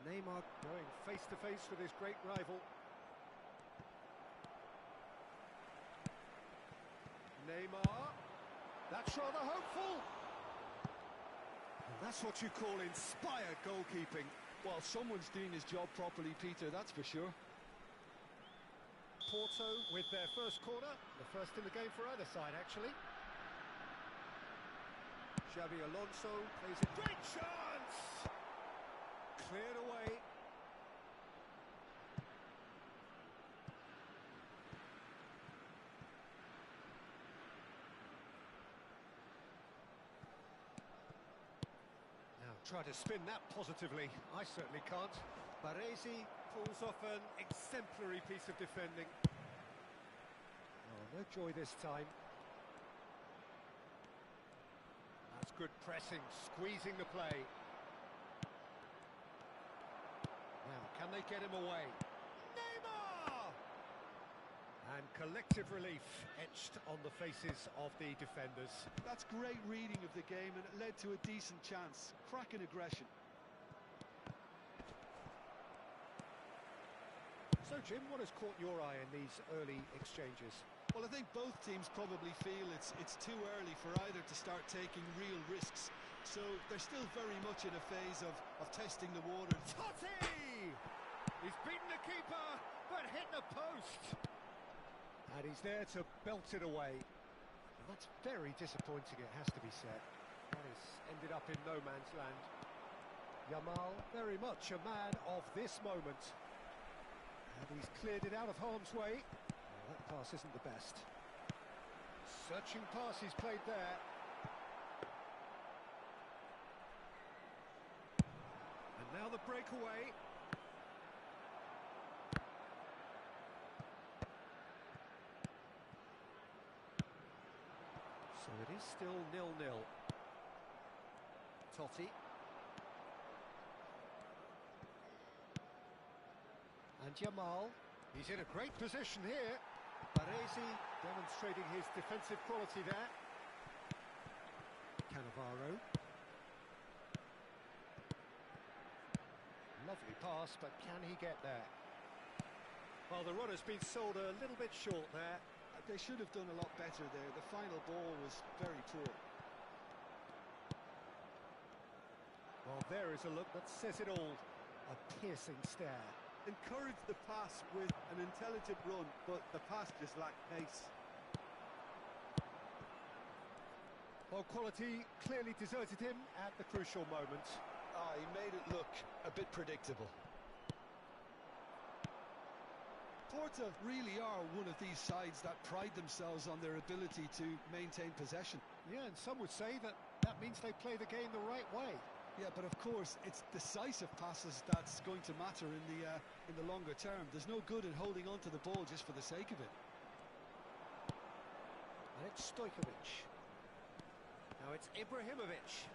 Neymar going face-to-face with his great rival. Neymar. That's rather hopeful. And that's what you call inspired goalkeeping. Well, someone's doing his job properly, Peter, that's for sure. Porto with their first corner. The first in the game for either side, actually. Xabi Alonso plays a great chance! Cleared away. Now try to spin that positively. I certainly can't. Baresi pulls off an exemplary piece of defending. Oh, no joy this time. That's good pressing, squeezing the play. Now, can they get him away? Neymar! And collective relief etched on the faces of the defenders. That's great reading of the game, and it led to a decent chance. Cracking aggression. So, Jim, what has caught your eye in these early exchanges? Well, I think both teams probably feel it's too early for either to start taking real risks. So they're still very much in a phase of testing the waters. Totti! He's beaten the keeper, but hit the post. And he's there to belt it away. And that's very disappointing, it has to be said. That has ended up in no man's land. Yamal, very much a man of this moment. And he's cleared it out of harm's way. Well, that pass isn't the best. Searching pass he's played there. And now the breakaway. So it is still 0-0. Totti. And Yamal. He's in a great position here. Baresi demonstrating his defensive quality there. Cannavaro. Lovely pass, but can he get there? Well, the runner's been sold a little bit short there. They should have done a lot better there. The final ball was very poor. Well, there is a look that says it all. A piercing stare. Encouraged the pass with an intelligent run, but the pass just lacked pace. Well, quality clearly deserted him at the crucial moment. He made it look a bit predictable. Porto really are one of these sides that pride themselves on their ability to maintain possession. Yeah, and some would say that means they play the game the right way. Yeah, but of course, it's decisive passes that's going to matter in the longer term. There's no good in holding on to the ball just for the sake of it. And it's Stojkovic. Now it's Ibrahimovic.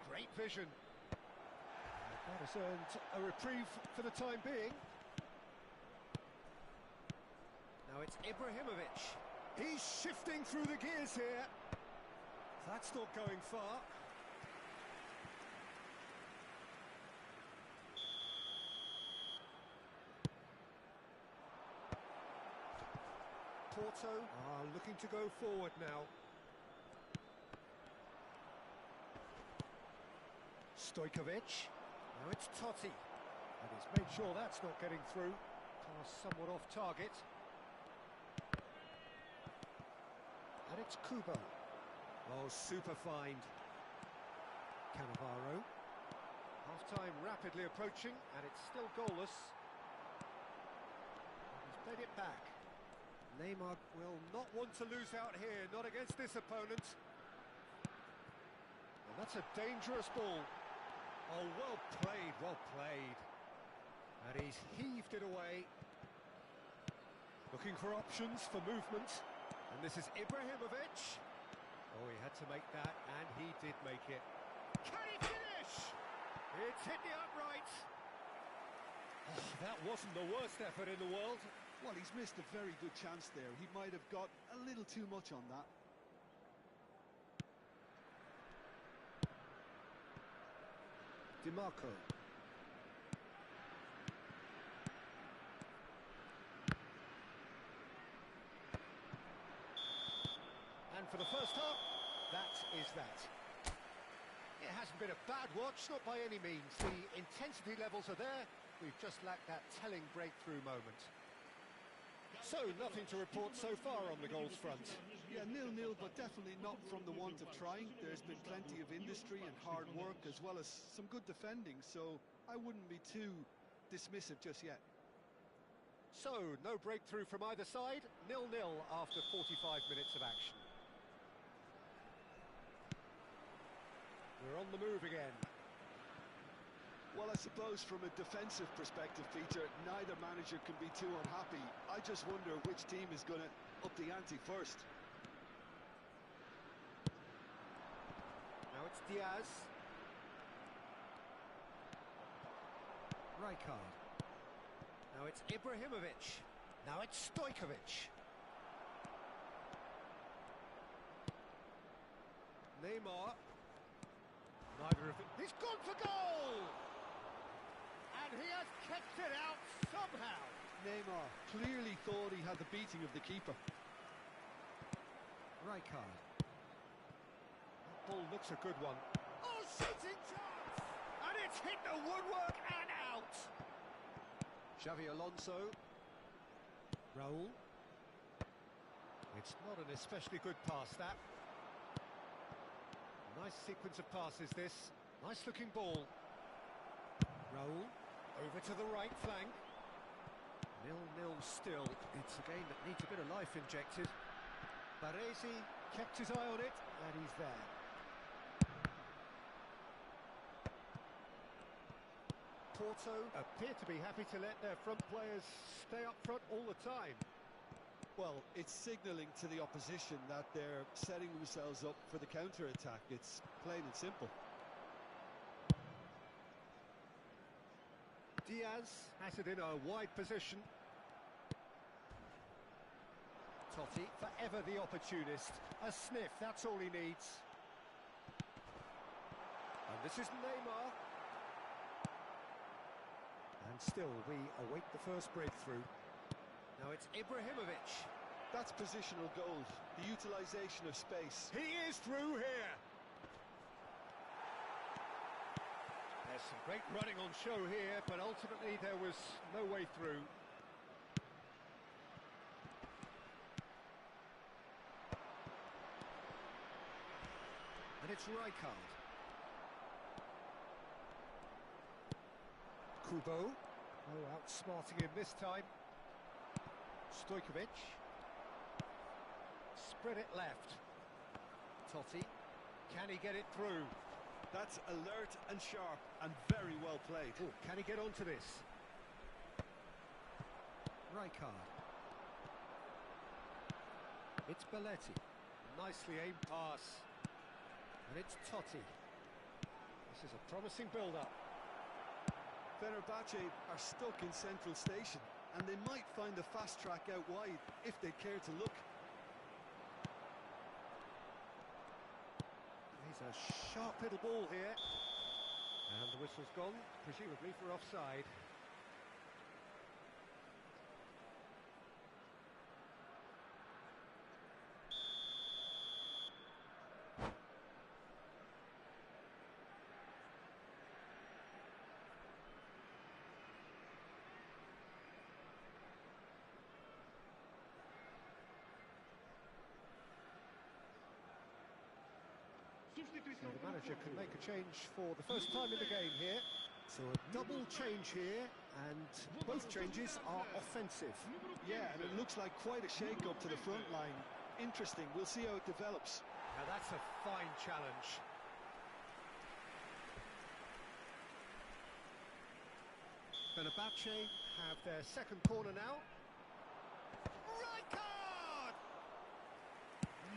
Great vision. And that has earned a reprieve for the time being. Now it's Ibrahimovic. He's shifting through the gears here. That's not going far. Porto are looking to go forward now. Stojkovic. Now it's Totti. And he's made sure that's not getting through. Pass somewhat off target. And it's Kubo. Oh, super find. Cannavaro. Half-time rapidly approaching, and it's still goalless. He's played it back. Neymar will not want to lose out here, not against this opponent. Well, that's a dangerous ball. Oh, well played, well played. And he's heaved it away. Looking for options for movement. And this is Ibrahimovic. Oh, he had to make that, and he did make it. Can he finish? It's hit the upright. Oh, that wasn't the worst effort in the world. Well, he's missed a very good chance there. He might have got a little too much on that. DiMarco. And for the first half, that is that. It hasn't been a bad watch, not by any means. The intensity levels are there. We've just lacked that telling breakthrough moment. So, nothing to report so far on the goals front. Yeah, 0-0, but definitely not from the want of trying. There's been plenty of industry and hard work, as well as some good defending, so I wouldn't be too dismissive just yet. So, no breakthrough from either side, 0-0 after 45 minutes of action. We're on the move again. Well, I suppose from a defensive perspective, Peter, neither manager can be too unhappy. I just wonder which team is going to up the ante first. Now it's Diaz. Rijkaard. Now it's Ibrahimovic. Now it's Stojkovic. Neymar. Neither of them. He's gone for goal! And he has kept it out somehow. Neymar clearly thought he had the beating of the keeper. Rijkaard. That ball looks a good one. Oh, shooting chance! And it's hit the woodwork and out! Xavi Alonso. Raul. It's not an especially good pass, that. Nice sequence of passes, this. Nice looking ball. Raul. Over to the right flank. 0-0 still. It's a game that needs a bit of life injected. Baresi kept his eye on it, and he's there. Porto appear to be happy to let their front players stay up front all the time. Well, it's signalling to the opposition that they're setting themselves up for the counter-attack. It's plain and simple. Diaz has it in a wide position. Totti, forever the opportunist. A sniff, that's all he needs. And this is Neymar. And still, we await the first breakthrough. Now it's Ibrahimovic. That's positional gold, the utilisation of space. He is through here. There's some great running on show here, but ultimately there was no way through. And it's Rijkaard. Kubo. Oh, outsmarting him this time. Stojkovic. Spread it left. Totti. Can he get it through? That's alert and sharp and very well played. Ooh, can he get onto this? Rijkaard. It's Belletti. Nicely aimed pass. And it's Totti. This is a promising build-up. Fenerbahce are stuck in central station, and they might find the fast track out wide if they care to look. He's a sharp little ball here. And the whistle's gone, presumably for offside. So the manager can make a change for the first time in the game here. So a double change here, and both changes are offensive. Yeah, and it looks like quite a shake-up to the front line. Interesting, we'll see how it develops. Now that's a fine challenge. Fenerbahce have their second corner now. Rijkaard!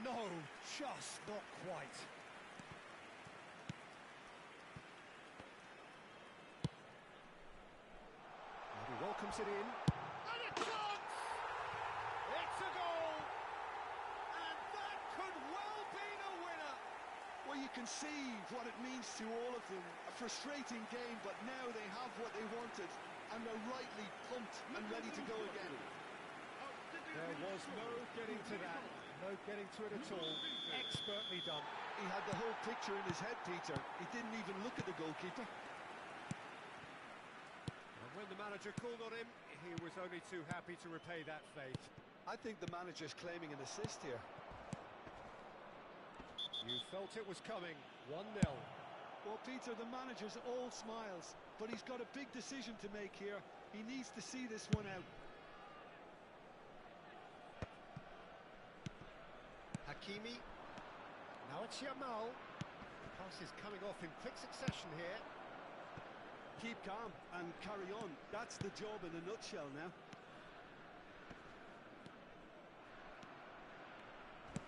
No, just not quite. And he welcomes it in. And a chance! It's a goal! And that could well be the winner! Well, you can see what it means to all of them. A frustrating game, but now they have what they wanted, and they're rightly pumped and ready to go again. There was no getting to that. No getting to it at all. Expertly done. He had the whole picture in his head, Peter. He didn't even look at the goalkeeper. And when the manager called on him, he was only too happy to repay that faith. I think the manager's claiming an assist here. You felt it was coming. 1-0. Well, Peter, the manager's all smiles, but he's got a big decision to make here. He needs to see this one out. Hakimi. Now it's Yamal. The pass is coming off in quick succession here. Keep calm and carry on. That's the job in a nutshell now.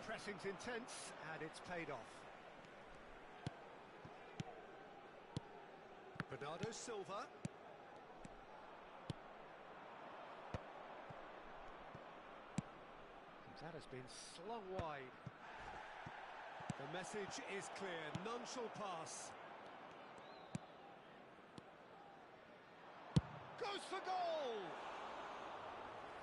Pressing's intense, and it's paid off. Bernardo Silva. That has been slung wide. The message is clear. None shall pass. Goes for goal!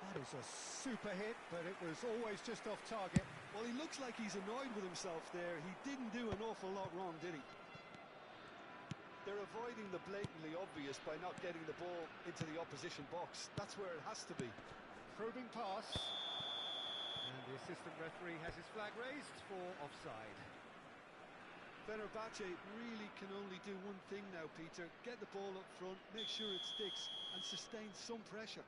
That is a super hit, but it was always just off target. Well, he looks like he's annoyed with himself there. He didn't do an awful lot wrong, did he? They're avoiding the blatantly obvious by not getting the ball into the opposition box. That's where it has to be. Probing pass. And the assistant referee has his flag raised for offside. Fenerbahce really can only do one thing now, Peter. Get the ball up front, make sure it sticks, and sustain some pressure.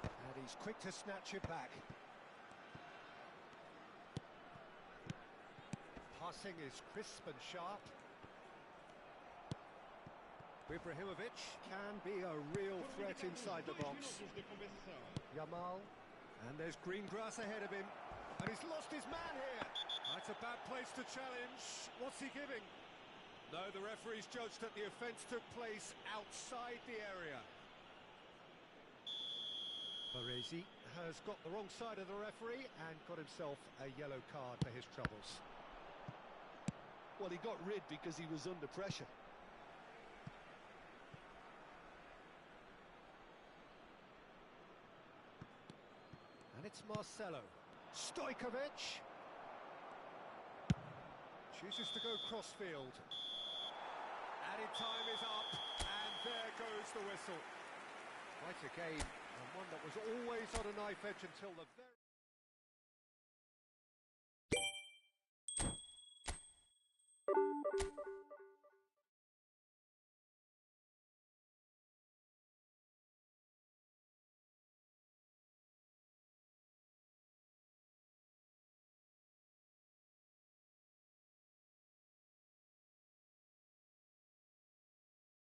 And he's quick to snatch it back. Passing is crisp and sharp. Ibrahimovic can be a real threat inside the box. Yamal, and there's green grass ahead of him, and he's lost his man here. That's a bad place to challenge. What's he giving? No, the referee's judged that the offence took place outside the area. Baresi has got the wrong side of the referee and got himself a yellow card for his troubles. Well, he got rid because he was under pressure. And it's Marcelo. Stojkovic chooses to go crossfield. Added time is up, and there goes the whistle. Quite a game, and one that was always on a knife edge until the very